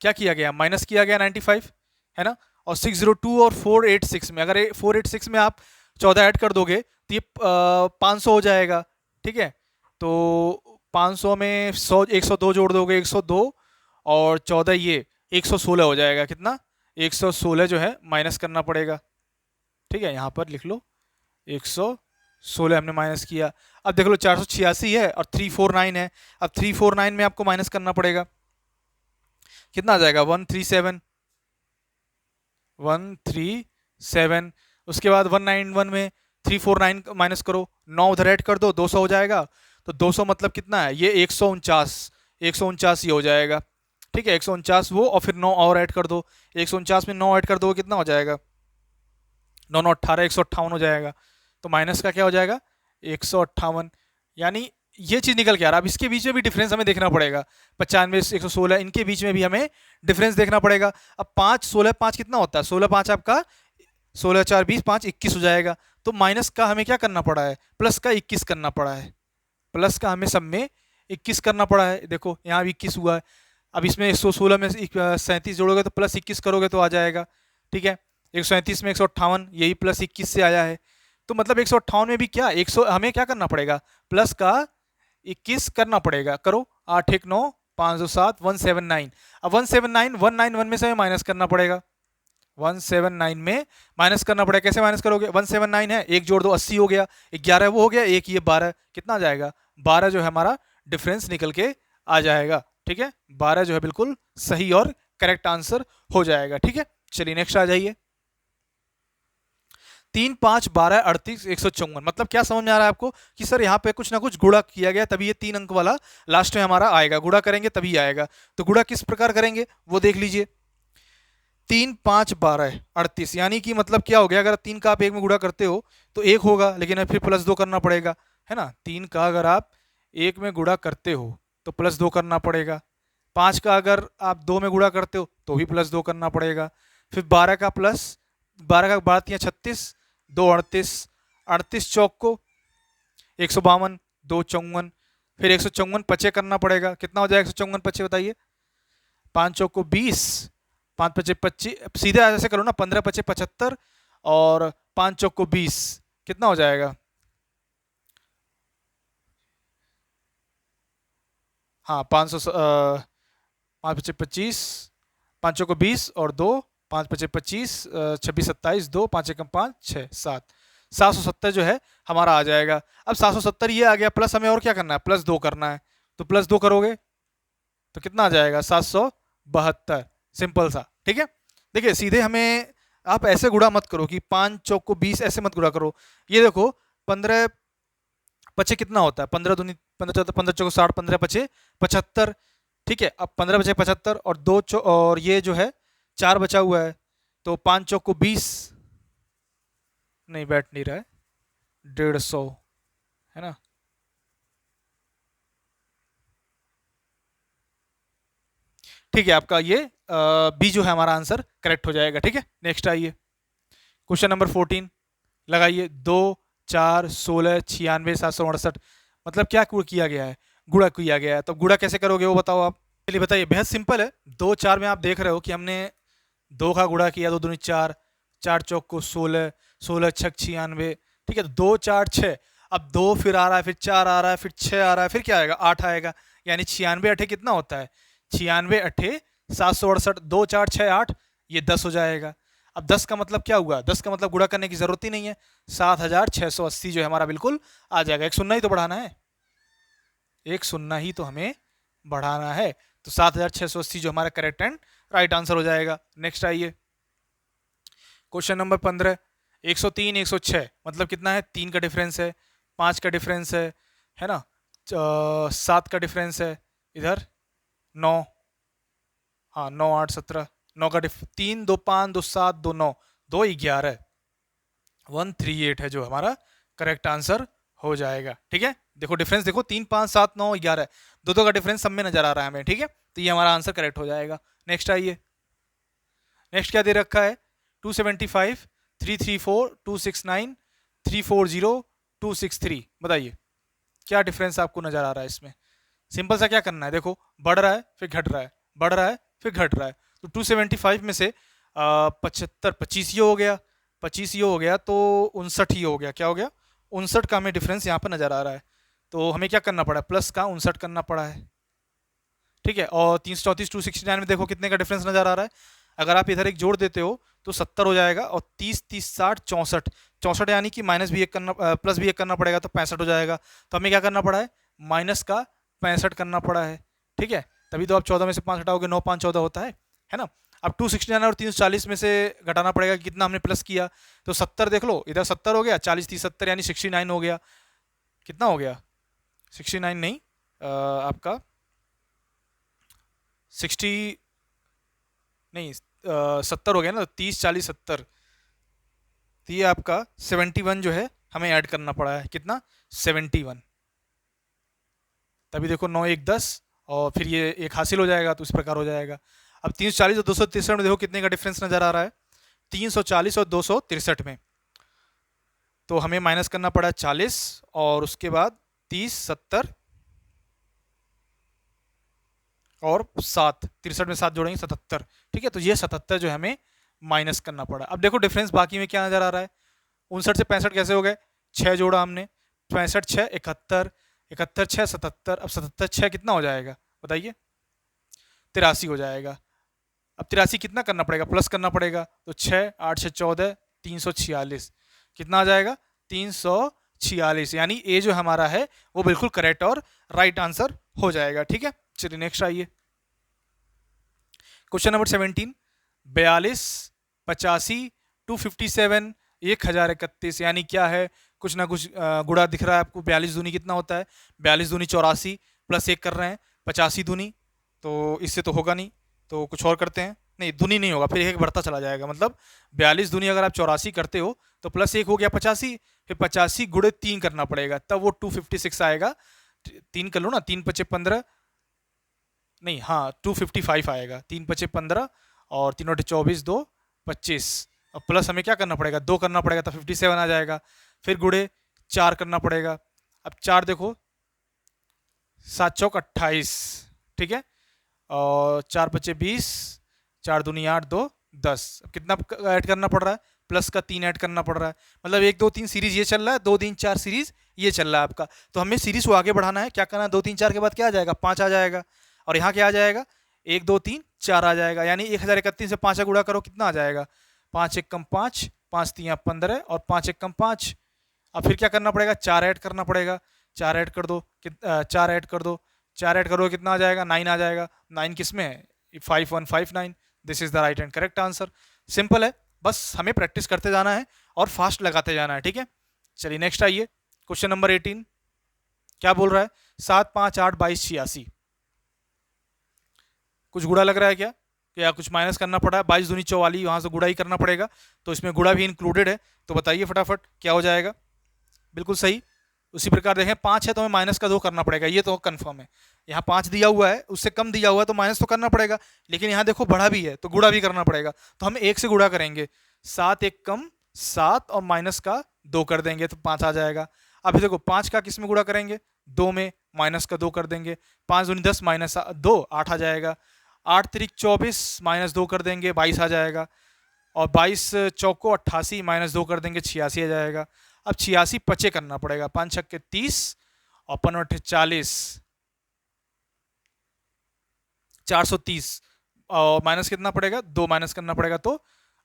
S1: क्या किया गया, माइनस किया गया 95, है ना। और 602 और 486 में, अगर 486 में आप 14 ऐड कर दोगे तो ये 500 हो जाएगा, ठीक है। तो 500 में 100 102 जोड़ दोगे, 102 और 14 ये 116 हो जाएगा। कितना? 116 जो है माइनस करना पड़ेगा, ठीक है। यहाँ पर लिख लो 116 हमने माइनस किया। अब देख लो 486 है और 349 है। अब 349 में आपको माइनस करना पड़ेगा, कितना आ जाएगा? 137 137। उसके बाद 191 में 349 माइनस करो, 9 उधर ऐड कर दो, 200 हो जाएगा। तो 200 मतलब कितना है? ये 149 ये हो जाएगा, ठीक है। 149 वो, और फिर 9 और ऐड कर दो। 149 में 9 ऐड कर दो, कितना हो जाएगा? 9 9 18, 158 हो जाएगा। तो माइनस का क्या हो जाएगा? 158। यानी ये चीज निकल के आ रहा है। अब इसके बीच में भी डिफरेंस हमें देखना पड़ेगा। 95 116 इनके बीच में भी हमें डिफरेंस देखना पड़ेगा। अब 5 16 5 कितना होता है? 16 5 आपका 16 4 20 5 21 हो जाएगा। तो माइनस का हमें क्या करना पड़ा है? प्लस का 21 करना पड़ा है। प्लस का हमें सब में 21 करना पड़ा है। देखो यहाँ भी 21 हुआ है। अब इसमें 116 में 37 जोड़ोगे तो प्लस 21 करोगे तो आ जाएगा, ठीक है। 137 में 158, यही प्लस 21 से आया है। तो मतलब 158 में भी क्या 100 हमें क्या करना पड़ेगा? प्लस का 21 करना पड़ेगा। करो, 8 1 9 5 2 7 179। अब 179 191 में से हमें माइनस करना पड़ेगा। 179 में माइनस करना पड़ेगा। कैसे माइनस करोगे? 179 है, एक जोड़ दो 80 हो गया, 11 वो हो गया, एक ये 12, कितना आ जाएगा? 12 जो है हमारा डिफरेंस निकल के आ जाएगा, ठीक है। 12 जो है बिल्कुल सही और करेक्ट आंसर हो जाएगा, ठीक है। चलिए नेक्स्ट आ जाइए। 3 5 12 38 154, मतलब क्या समझ में आ रहा है आपको कि सर यहाँ पे कुछ ना कुछ गुणा किया गया तभी ये 3 अंक वाला लास्ट में हमारा आएगा। गुणा करेंगे तभी आएगा। तो गुणा किस प्रकार करेंगे वो देख लीजिए। 3 5 12 38, यानी कि मतलब क्या हो गया? अगर 3 का आप एक में गुणा करते हो तो एक होगा, लेकिन फिर प्लस 2 करना पड़ेगा, है ना। 3 का अगर आप एक में गुणा करते हो तो प्लस 2 करना पड़ेगा। 5 का अगर आप 2 में गुणा करते हो तो भी प्लस 2 करना पड़ेगा। फिर 12 का प्लस 12 का 12 36 2 38, 38 चौक को 152 2 54, फिर 154 पचे करना पड़ेगा। कितना हो जाएगा 154 पचे बताइए? 5 चौक को 20, 5 पचे 25, सीधे ऐसे करो ना, 15 पचे 75 और 5 चौक को 20, कितना हो जाएगा? हाँ 500, 5 पचे 25, 5 चौक को 20 और 2, 5 पचे 25, 26 27 2 5 एकम 5 6 7, 770 जो है हमारा आ जाएगा। अब 770 ये आ गया, प्लस हमें और क्या करना है? प्लस 2 करना है। तो प्लस 2 करोगे तो कितना आ जाएगा? 772, सिंपल सा, ठीक है। देखिए सीधे हमें आप ऐसे गुणा मत करो कि 5 चौक को 20, ऐसे मत गुणा करो। ये देखो 15 पचे कितना होता है? 15 दूनी 15 15 चौक 60, 15 पचे 75, ठीक है। अब 15 बचे 75 और 2 और ये जो है 4 बचा हुआ है, तो 5 चौक को 20, नहीं बैठ नहीं रहा है, 150, है ना। ठीक है, आपका ये बी जो है हमारा आंसर करेक्ट हो जाएगा, ठीक है। नेक्स्ट आइए, क्वेश्चन नंबर 14 लगाइए। 2 4 16 96 768, मतलब क्या किया गया है? गुणा किया गया है। तो गुणा कैसे करोगे वो बताओ आप। चलिए बताइए, बेहद सिंपल है। 2 4 में आप देख रहे हो कि हमने 2 का गुणा किया, 2 दूनी 4, 4 चौक को 16, 16 छक 96, ठीक है। तो 2 4 6, अब 2 फिर आ रहा है, फिर 4 आ रहा है, फिर 6 आ रहा है, फिर क्या आएगा? 8 आएगा। यानी 96 8 कितना होता है? 96 8 768, 2 4 6 8, ये 10 हो जाएगा। अब 10 का मतलब क्या हुआ? 10 का मतलब गुणा करने की जरूरत ही नहीं है। 7680 जो है हमारा बिल्कुल आ जाएगा। एक शून्य ही तो बढ़ाना है, एक शून्य ही तो हमें बढ़ाना है। तो 7680 जो हमारा करेक्ट एंड राइट आंसर हो जाएगा। नेक्स्ट आइए, क्वेश्चन नंबर 15। 103 106, मतलब कितना है? 3 का डिफरेंस है, 5 का डिफरेंस है ना, 7 का डिफरेंस है, इधर 9, हाँ 9 8 17, 9 का 3 2 5 2 7 2 9 2 11 138 है जो हमारा करेक्ट आंसर हो जाएगा। ठीक है, देखो डिफरेंस देखो 3 5 7 9 11 दो दो का डिफरेंस सब में नजर आ रहा है हमें। ठीक है, तो ये हमारा आंसर करेक्ट हो जाएगा। नेक्स्ट आइए, नेक्स्ट क्या दे रखा है 275 334 269 340 263। बताइए क्या डिफरेंस आपको नजर आ रहा है इसमें। सिंपल सा क्या करना है, देखो बढ़ रहा है फिर घट रहा है, बढ़ रहा है फिर घट रहा है। तो 275 में से 75 25 ये हो गया, 25 ये हो गया तो 59 ये हो गया। क्या हो गया 59 का हमें डिफरेंस यहाँ पर नजर आ रहा है। तो हमें क्या करना पड़ा, प्लस का 59 करना पड़ा है। ठीक है, और 334 269 में देखो कितने का डिफरेंस नजर आ रहा है। अगर आप इधर एक जोड़ देते हो तो 70 हो जाएगा, और 30 30 60 64 64 यानी कि माइनस भी एक करना प्लस भी एक करना पड़ेगा तो 65 हो जाएगा। तो हमें क्या करना पड़ा है, माइनस का 65 करना पड़ा है। ठीक है, तभी तो आप 14 में से 5 हटाओगे 9 5 14 होता है ना। अब 269 और 340 में से घटाना पड़ेगा कितना हमने प्लस किया, तो 70 देख लो, इधर 70 हो गया, 40 30 70 यानी 69 हो गया। कितना हो गया 69 नहीं, आपका 60 नहीं 70 हो गया ना, तो 30 40 70, तो ये आपका 71 जो है हमें ऐड करना पड़ा है। कितना 71, तभी देखो 9 1 10 और फिर ये एक हासिल हो जाएगा, तो इस प्रकार हो जाएगा। अब 340 और 263 में देखो कितने का डिफरेंस नजर आ रहा है, 340 और 263 में। तो हमें माइनस करना पड़ा 40 और उसके बाद 30 70 और 7, 63 में 7 जोड़ेंगे 77। ठीक है, तो ये 77 जो है हमें माइनस करना पड़ा। अब देखो डिफरेंस बाकी में क्या नजर आ रहा है, 59 से 65 कैसे हो गए, 6 जोड़ा हमने, 65 6 71, 71 6 77। अब 77 6 कितना हो जाएगा बताइए, 83 हो जाएगा। अब 83 कितना करना पड़ेगा, प्लस करना पड़ेगा, तो 6 8 6 14 346 कितना आ जाएगा 346, यानी ए जो हमारा है वो बिल्कुल करेक्ट और राइट आंसर हो जाएगा। ठीक है, चलिए नेक्स्ट आइए, क्वेश्चन नंबर 17। 42 85 257 1031, यानी क्या है, कुछ ना कुछ गुणा दिख रहा है आपको। 42 दूनी कितना होता है, 42 दूनी 84 प्लस 1 कर रहे हैं 85 दूनी, तो इससे तो होगा नहीं, तो कुछ और करते हैं। नहीं दूनी नहीं होगा, फिर एक बढ़ता चला जाएगा, मतलब 42 दूनी अगर आप 84 करते हो तो प्लस 1 हो गया 85, फिर 85 गुणे 3 करना पड़ेगा, तब वो 256 आएगा। 3 कर लो ना, 3 पचे 15, नहीं हाँ 255 आएगा, 3 पचे 15 और 3 बटे 24 2 25, और प्लस हमें क्या करना पड़ेगा 2 करना पड़ेगा, तो 57 आ जाएगा। फिर गुणे 4 करना पड़ेगा, अब 4 देखो 7 चौक 28। ठीक है, और 4 पचे 20, 4 दूनी 8 2 10। अब कितना ऐड करना पड़ रहा है, प्लस का 3 ऐड करना पड़ रहा है, मतलब 1 2 3 सीरीज ये चल रहा है, 2 3 4 सीरीज ये चल रहा है आपका। तो हमें सीरीज को आगे बढ़ाना है, क्या करना है 2 3 4 के बाद क्या आ जाएगा 5 आ जाएगा, और यहाँ क्या आ जाएगा 1 2 3 4 आ जाएगा, यानी 1031 से 5 का गुणा करो कितना आ जाएगा 5 1 कम 5 5 3 15 और 5 1 कम 5। अब फिर क्या करना पड़ेगा 4 ऐड करना पड़ेगा, 4 ऐड कर दो 4 ऐड कर दो, 4 ऐड करो कितना आ जाएगा 9 आ जाएगा। 9 किस में है 5159, this is the right and correct answer. Simple है, बस हमें प्रैक्टिस करते जाना है और फास्ट लगाते जाना है। ठीक है, चलिए नेक्स्ट आइए, क्वेश्चन नंबर 18 क्या बोल रहा है 7 5 8 22 86, कुछ गुड़ा लग रहा है क्या, या कुछ माइनस करना पड़ा है, 22 दूनी 44 वहां से गुड़ा ही करना पड़ेगा, तो इसमें गुड़ा भी इंक्लूडेड है, तो बताइए फटाफट क्या हो जाएगा। बिल्कुल सही, उसी प्रकार देखें 5 है तो हमें माइनस का 2 करना पड़ेगा, ये तो कंफर्म है। यहाँ 5 दिया हुआ है, उससे कम दिया हुआ है तो माइनस तो करना पड़ेगा, लेकिन यहाँ देखो बढ़ा भी है तो गुड़ा भी करना पड़ेगा, तो हम 1 से गुड़ा करेंगे, 7 1 कम 7 और माइनस का 2 कर देंगे तो 5 आ जाएगा। अभी देखो 5 का किस में गुड़ा करेंगे 2 में, माइनस का 2 कर देंगे, 5 दूनी 10 माइनस 2 8 आ जाएगा, 8 3 24 माइनस 2 कर देंगे 22 आ जाएगा, और 22 चौको 88 माइनस 2 कर देंगे 86 आ जाएगा। अब 86 पचे करना पड़ेगा, 5 छक्के 30 और 5 40, 430, और माइनस कितना पड़ेगा 2 माइनस करना पड़ेगा तो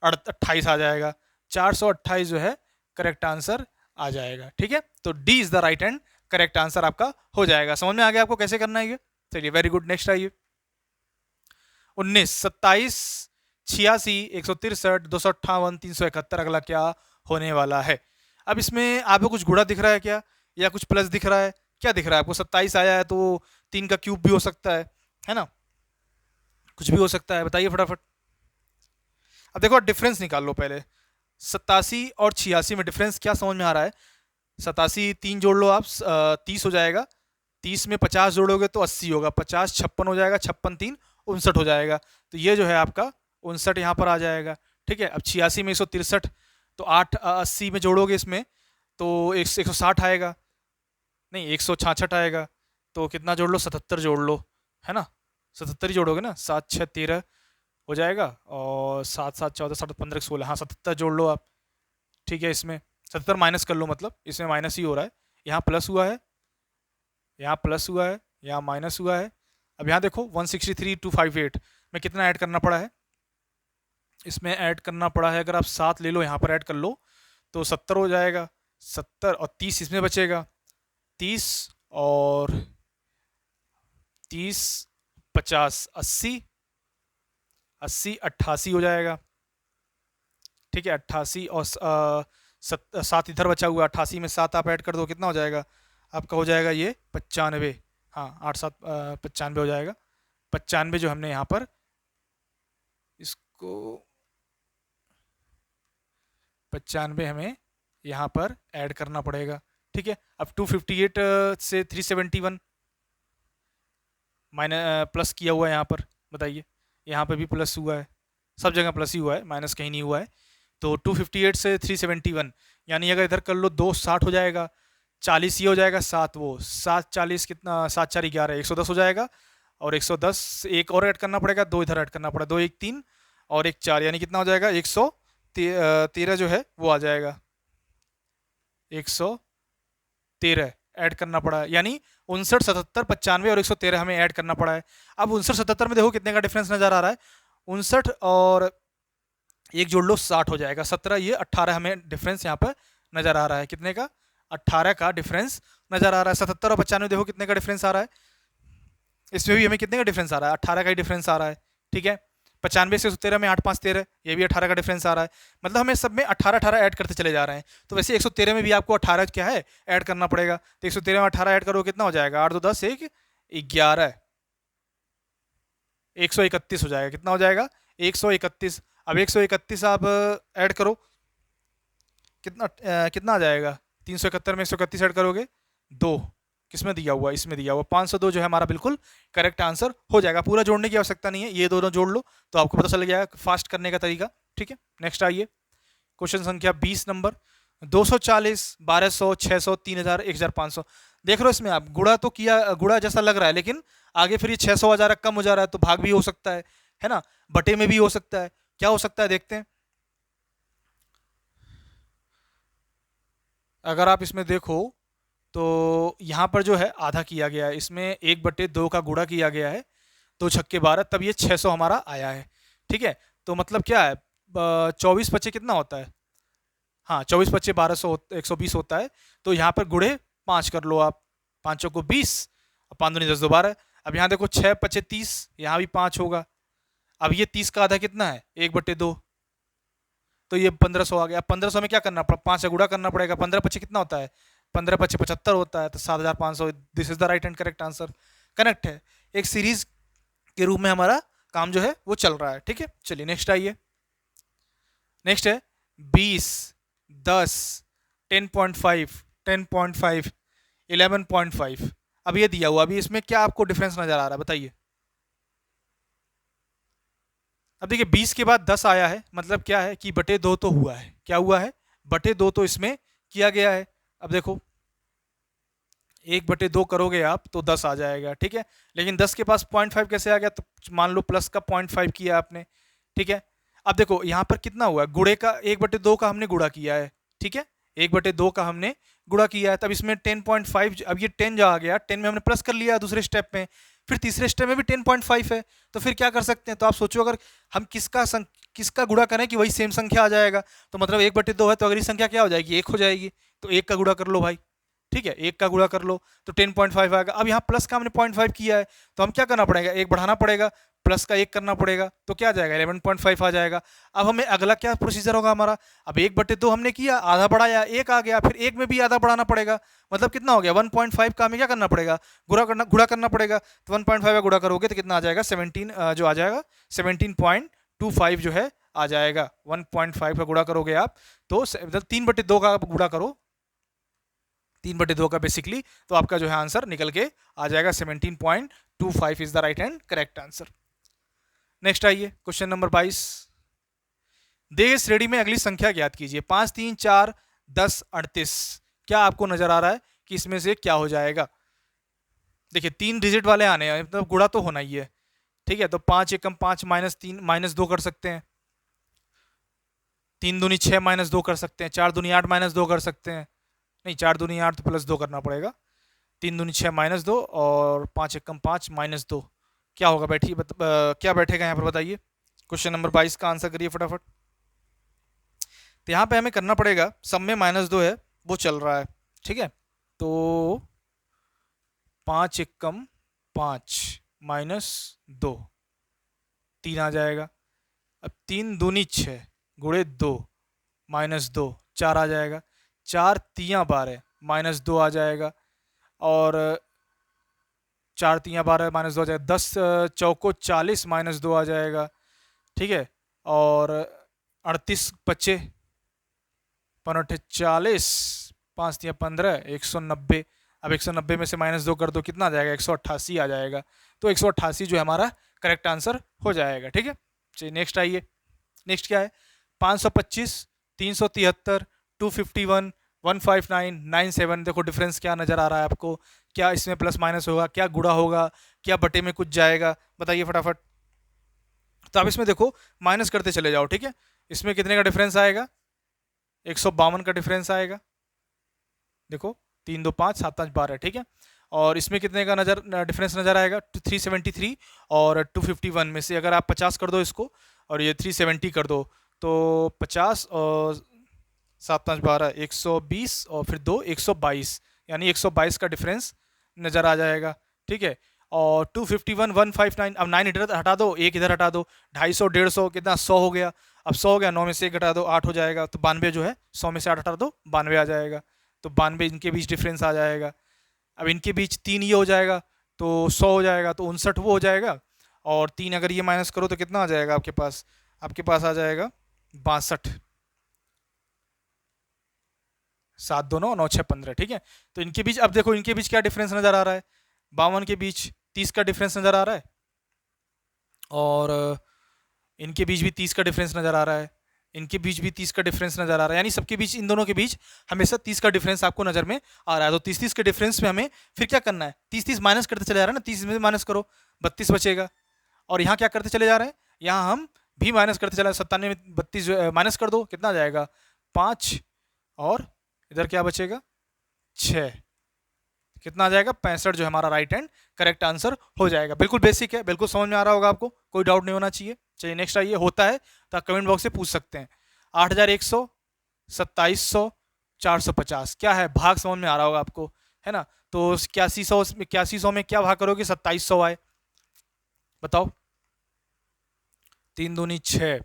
S1: 28 आ जाएगा। 428 जो है करेक्ट आंसर आ जाएगा। ठीक है, तो D is the right and correct answer आपका हो जाएगा। समझ में आ गया आपको कैसे करना है ये, चलिए वेरी गुड। नेक्स्ट आइए, 19 27 86 163 258 371, अगला क्या होने वाला है। अब इसमें आपको कुछ गुणा दिख रहा है क्या, या कुछ प्लस दिख रहा है, क्या दिख रहा है आपको, 27 आया है तो 3 का क्यूब भी हो सकता है ना, कुछ भी हो सकता है, बताइए फटाफट। अब देखो डिफरेंस निकाल लो पहले। 87 और 86 में डिफरेंस क्या समझ में आ रहा है? 87 3 जोड़ लो आप, 30 हो जाएगा। 30 में 50 जोड़ोगे तो 80 होगा। 50 56 हो जाएगा, 56 3 59 हो जाएगा। तो ये जो है आपका 59 यहाँ पर आ जाएगा। ठीक है, अब 86 में 163, तो 8 80 में जोड़ोगे इसमें तो 160 आएगा, नहीं 166 आएगा। तो कितना जोड़ लो? 77 जोड़ लो, है ना? 77 ही जोड़ोगे ना, 7 6 13 हो जाएगा, और 7 7 14 7 15 16, हाँ 77 जोड़ लो आप। ठीक है, इसमें 77 माइनस कर लो, मतलब इसमें माइनस ही हो रहा है। यहाँ प्लस हुआ है, यहाँ प्लस हुआ है, यहाँ माइनस हुआ है। अब यहाँ देखो 163,258 में कितना ऐड करना पड़ा है? इसमें ऐड करना पड़ा है, अगर आप 7 ले लो यहाँ पर ऐड कर लो तो 70 हो जाएगा। 70 और 30 इसमें बचेगा। 30 और 30 50 80, 80 88 हो जाएगा। ठीक है, 88 और 7 इधर बचा हुआ, 88 में 7 आप ऐड कर दो, कितना हो जाएगा आपका? हो जाएगा ये 95। हाँ 8 7 95 हो जाएगा। 95 जो हमने यहाँ पर इसको 95 हमें यहाँ पर ऐड करना पड़ेगा। ठीक है, अब 258 से 371 माइनस प्लस किया हुआ है यहाँ पर, बताइए। यहाँ पर भी प्लस हुआ है, सब जगह प्लस ही हुआ है, माइनस कहीं नहीं हुआ है। तो 258 से 371, यानी अगर इधर कर लो 2 60 हो जाएगा, 40 ये हो जाएगा, 7 वो 7 40 कितना, 7 4 11 110 हो जाएगा। और 110 एक और ऐड करना पड़ेगा, 2 इधर ऐड करना पड़ेगा, 2 1 3 और 1 4, यानी कितना हो जाएगा? 113 जो है वो आ जाएगा। 113 ऐड करना पड़ा है, यानी 59 77 95 और 113 हमें ऐड करना पड़ा है। अब 59 77 में देखो कितने का डिफरेंस नजर आ रहा है? 59 और एक जोड़ लो 60 हो जाएगा। 17 ये 18 हमें डिफरेंस यहाँ पर नजर आ रहा है। कितने का? 18 का डिफरेंस नजर आ रहा है। 77 और 95 देखो कितने का डिफरेंस आ रहा है? इसमें भी हमें कितने का डिफरेंस आ रहा है? 18 का ही डिफरेंस आ रहा है। ठीक है, 95 से 113 में 8 5 13, ये भी 18 का डिफरेंस आ रहा है। मतलब हमें सब में 18 18 ऐड करते चले जा रहे हैं। तो वैसे 113 में भी आपको 18 क्या है ऐड करना पड़ेगा। तो 113 में 18 ऐड करो, कितना हो जाएगा? 8 2 10 1 11, 131 हो जाएगा। कितना हो जाएगा? 131। अब 131 आप ऐड करो, कितना कितना आ जाएगा? 371 में 131 ऐड करोगे 2, किसमें दिया हुआ? इसमें दिया हुआ 502 जो है हमारा बिल्कुल करेक्ट आंसर हो जाएगा। पूरा जोड़ने की आवश्यकता नहीं है, ये दोनों जोड़ लो तो आपको पता चल जाएगा फास्ट करने का तरीका। ठीक है, नेक्स्ट आइए, क्वेश्चन संख्या 20 नंबर। 240 1200 600 3000 1500, देख रहे हो इसमें आप गुणा तो किया, गुणा जैसा लग रहा है, लेकिन आगे फिर ये 600 आ जा रहा है, कम हो जा रहा है, तो भाग भी हो सकता है ना? बटे में भी हो सकता है, क्या हो सकता है देखते हैं। अगर आप इसमें देखो तो यहाँ पर जो है आधा किया गया है, इसमें 1/2 का गुणा किया गया है, 2 छक्के 12, तब ये 600 हमारा आया है। ठीक है, तो मतलब क्या है? 24 पच्चे कितना होता है? हाँ 24 पच्चे 1200 120 होता है। तो यहाँ पर गुणे 5 कर लो आप, 5 को 20 और 5 दूनी 10 दोबारा। अब यहाँ देखो 6 पच्चे 30, यहाँ भी 5 होगा। अब ये 30 का आधा कितना है? 1/2, तो ये 1500 आ गया। 1500 में क्या करना पड़ा? 5 से गुणा करना पड़ेगा। 15 पच्चे कितना होता है? 15 पच्चे 75 होता है, तो 7500। This is the right and correct answer. Connect है, एक सीरीज के रूप में हमारा काम जो है वो चल रहा है। ठीक है, चलिए नेक्स्ट आइए। नेक्स्ट है 20 10 10.5 10.5 11.5। अब ये दिया हुआ, अभी इसमें क्या आपको डिफरेंस नजर आ रहा है बताइए? अब देखिए 20 के बाद 10 आया है, मतलब क्या है कि बटे 2 तो हुआ है। क्या हुआ है? बटे 2 तो इसमें किया गया है। अब देखो 1/2 करोगे आप तो 10 आ जाएगा। ठीक है, लेकिन 10 के पास 0.5 कैसे आ गया? तो मान लो प्लस का 0.5 किया आपने। ठीक है, अब देखो यहाँ पर कितना हुआ? गुणे का 1/2 का हमने गुणा किया है। ठीक है, 1/2 का हमने गुणा किया है, तब इसमें 10.5, अब ये 10 जो आ गया, 10 में हमने प्लस कर लिया दूसरे स्टेप में, फिर तीसरे स्टेप में भी 10.5 है। तो फिर क्या कर सकते हैं? तो आप सोचो, अगर हम किसका गुणा करें कि वही सेम संख्या आ जाएगा, तो मतलब 1/2 है, तो अगली संख्या क्या हो जाएगी? 1 हो जाएगी। तो 1 का गुणा कर लो भाई। ठीक है, 1 का गुणा कर लो तो 10.5 आएगा। अब यहाँ प्लस का हमने 0.5 किया है, तो हम क्या करना पड़ेगा? 1 बढ़ाना पड़ेगा, प्लस का 1 करना पड़ेगा, तो क्या आ जाएगा? 11.5 आ जाएगा। अब हमें अगला क्या प्रोसीजर होगा हमारा? अब 1/2 हमने किया, आधा बढ़ाया, 1 आ गया, फिर 1 में भी आधा बढ़ाना पड़ेगा, मतलब कितना हो गया? 1.5 का हमें क्या करना पड़ेगा? गुणा करना पड़ेगा। तो 1.5 का गुणा करोगे तो कितना आ जाएगा? 17 जो आ जाएगा 17.5 1.25 जो है आ जाएगा। 1.5 का गुणा करोगे आप तो मतलब 3/2 का आप गुणा करो, 3/2 का बेसिकली, तो आपका जो है आंसर निकल के आ जाएगा 17.25 is the right and correct answer. Next आइए क्वेश्चन नंबर 22। दिए गए श्रेणी में अगली संख्या ज्ञात कीजिए। 5, 3, 4, 10, 38। क्या आपको नजर आ रहा है कि इसमें से क्या हो जाएगा? देखिए 3 डिजिट वाले आने हैं, मतलब गुणा तो होना ही है, ठीक है। तो 5 एकम 5 -3 -2 कर सकते हैं, 3 दूनी 6 -2 कर सकते हैं, 4 दूनी 8 -2 कर सकते हैं, नहीं 4 दूनी 8 तो +2 करना पड़ेगा, 3 दूनी 6 -2 और 5 एकम 5 -2। क्या होगा क्या बैठेगा यहाँ पर बताइए। क्वेश्चन नंबर 22 का आंसर करिए फटाफट। तो यहाँ पे हमें करना पड़ेगा, सब में -2 है वो चल रहा है, ठीक है। तो 5 एकम 5 -2 3 आ जाएगा। अब 3 दूनी 6 गुणे 2 -2 4 आ जाएगा। 4 तियाँ 12 -2 आ जाएगा। और 4 तियाँ 12 -2 आ जाएगा। 10 चौको 40 -2 आ जाएगा, ठीक है। और 38 बच्चे 5 40 5 तियाँ 15 190। अब 190 में से -2 कर दो, कितना आ जाएगा? 188 आ जाएगा। तो 188 जो है हमारा करेक्ट आंसर हो जाएगा, ठीक है। चलिए नेक्स्ट आइए। नेक्स्ट क्या है? 525 373 251 159 97। देखो डिफरेंस क्या नजर आ रहा है आपको? क्या इसमें प्लस माइनस होगा, क्या गुणा होगा, क्या बटे में कुछ जाएगा, बताइए फटाफट। तो आप इसमें देखो माइनस करते चले जाओ, ठीक है। इसमें कितने का डिफरेंस आएगा? 152 का डिफरेंस आएगा। देखो 3 2 5 7 5 12, ठीक है। और इसमें कितने का डिफरेंस नजर आएगा? 373। और 251 में से अगर आप 50 कर दो इसको और ये 370 कर दो तो 50 और 7 5 12 120 और फिर 2 122, यानी 122 का डिफरेंस नज़र आ जाएगा, ठीक है। और 251 159, अब 9 इधर हटा दो, 1 इधर हटा दो, 250 150 कितना 100 हो गया। अब 100 हो गया, 9 में से 1 हटा दो 8 हो जाएगा। तो 92 जो है 100 में से 8 हटा दो 92 आ जाएगा। तो 92 इनके बीच डिफरेंस आ जाएगा। अब इनके बीच 3 ये हो जाएगा तो 100 हो जाएगा, तो 59 वो हो जाएगा। और 3 अगर ये माइनस करो तो कितना आ जाएगा आपके पास? आपके पास आ जाएगा 62। 7 2 9 9 6 15, ठीक है। तो इनके बीच अब देखो इनके बीच क्या डिफरेंस नजर आ रहा है? 52 के बीच 30 का डिफरेंस नजर आ रहा है। और इनके बीच भी 30 का डिफरेंस नजर आ रहा है। इनके बीच भी 30 का डिफरेंस नजर आ रहा है, यानी सबके बीच, इन दोनों के बीच हमेशा 30 का डिफरेंस आपको नजर में आ रहा है। तो 30 के डिफरेंस में हमें फिर क्या करना है? 30 माइनस करते चले जा रहे हैं ना, 30 में माइनस करो 32 बचेगा। और यहाँ क्या करते चले जा रहे हैं? यहाँ हम भी माइनस करते चले, 97 में 32 माइनस कर दो, कितना आ जाएगा? 5। और इधर क्या बचेगा? 6। कितना आ जाएगा? 65 जो हमारा राइट हैंड करेक्ट आंसर हो जाएगा। बिल्कुल बेसिक है, बिल्कुल समझ में आ रहा होगा आपको, कोई डाउट नहीं होना चाहिए। चलिए नेक्स्ट आइए। होता है तो आप कमेंट बॉक्स से पूछ सकते हैं। 8100 2700 450 क्या है? भाग समझ में आ रहा होगा आपको, है ना। तो 8100 में क्या भाग करोगे? 2700 आए, बताओ। 3 दूनी 6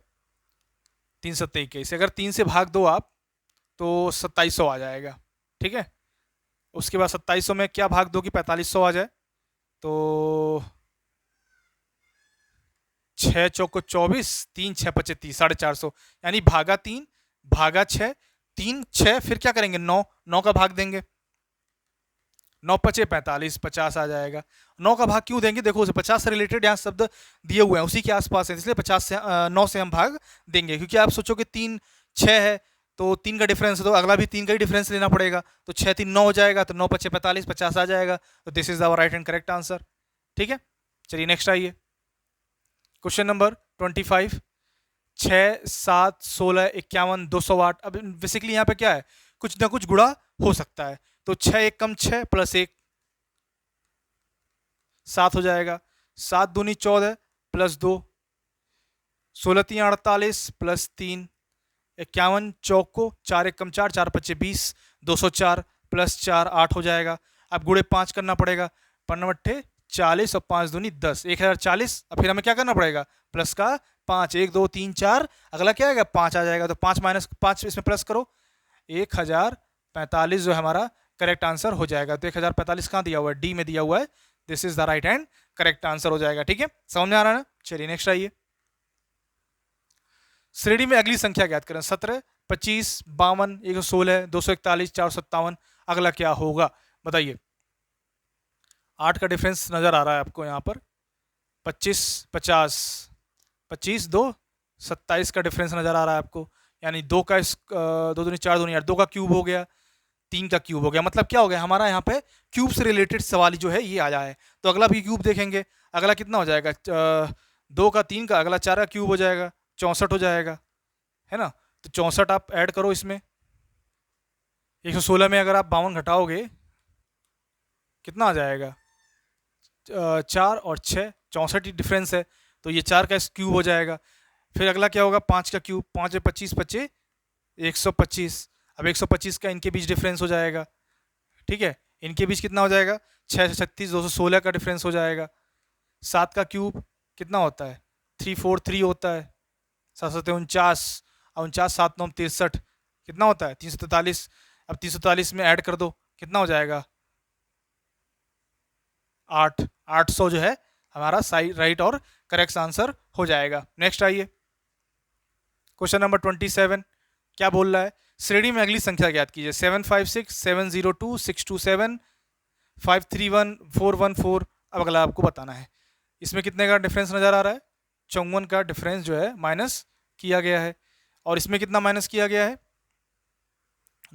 S1: 3 7 21, अगर 3 से भाग दो आप तो 2700 आ जाएगा, ठीक है। उसके बाद 2700 में क्या भाग दो कि 4500 आ जाए? तो 6 चौको 24 3 6 25 30 450, यानी भागा 3 भागा 6 3 6 फिर क्या करेंगे? 9 9 का भाग देंगे, 9 पचे 45 50 आ जाएगा। 9 का भाग क्यों देंगे? देखो 50 से रिलेटेड यहाँ शब्द दिए हुए हैं, उसी के आसपास है, इसलिए 50 से 9 से हम भाग देंगे। क्योंकि आप सोचो कि 3 6 है तो 3 का डिफरेंस है, तो अगला भी 3 का ही डिफरेंस लेना पड़ेगा। तो 6 3 9 हो जाएगा, तो 9 पचे 45 50 आ जाएगा। तो this is our right and correct answer, ठीक है। चलिए नेक्स्ट आइए। Question number 25। 6 7 16 51 208। अब बेसिकली यहाँ पे क्या है? कुछ ना कुछ गुणा हो सकता है। तो 6 1 कम 6 प्लस 1 7 हो जाएगा। 7 दूनी 14 प्लस 2 16 3 48 प्लस 3 51 चौको 4 1 कम 4 4 पच्चे 20 204 प्लस 4 8 हो जाएगा। अब गुणे 5 करना पड़ेगा, 5 40 और 5 दूनी 10 1040। अब फिर हमें क्या करना पड़ेगा? प्लस का 5 1 2 3 4, अगला क्या आएगा? 5 आ जाएगा। तो 5 माइनस 5 इसमें प्लस करो, 1045 जो हमारा करेक्ट आंसर हो जाएगा। तो 1045 कहाँ दिया हुआ है? डी में दिया हुआ है। This is the right hand correct answer हो जाएगा, ठीक है। समझ में आ रहा है ना? चलिए नेक्स्ट आइए। श्रेणी में अगली संख्या ज्ञात करें। 17, 25, 52, 116, 241, 457। अगला क्या होगा बताइए। 8 का डिफरेंस नजर आ रहा है आपको यहाँ पर। 25, 50, 25, 2, 27 का डिफरेंस नजर आ रहा है आपको। यानी 2 का 2 दूनी 4 दूनी 8, 2 का क्यूब हो गया, 3 का क्यूब हो गया। मतलब क्या हो गया हमारा यहाँ पे क्यूब से रिलेटेड सवाल जो है ये आया है। तो अगला भी क्यूब देखेंगे। अगला कितना हो जाएगा, 2 का 3 का, अगला 4 का क्यूब हो जाएगा, 64 हो जाएगा, है ना। तो 64 आप ऐड करो इसमें। 116 में अगर आप 52 घटाओगे कितना आ जाएगा, 4 और 6, 64 ही डिफरेंस है। तो ये 4 का क्यूब हो जाएगा। फिर अगला क्या होगा, 5 का क्यूब, 5 में 25, 25, 125। अब 125 का इनके बीच डिफरेंस हो जाएगा, ठीक है। इनके बीच कितना हो जाएगा, 6 से 36, 216 का डिफरेंस हो जाएगा। 7 का क्यूब कितना होता है, 343 होता है। 7 7 49, 49, 7 9 63, कितना होता है, 343। अब 343 में ऐड कर दो, कितना हो जाएगा, 8। 800 जो है हमारा सही राइट और करेक्ट आंसर हो जाएगा। नेक्स्ट आइए, क्वेश्चन नंबर 27 क्या बोल रहा है, श्रेणी में अगली संख्या ज्ञात कीजिए। 756, 702, 627, 531, 414। अब अगला आपको बताना है। इसमें कितने का डिफरेंस नजर आ रहा है, 54 का डिफरेंस जो है माइनस किया गया है। और इसमें कितना माइनस किया गया है,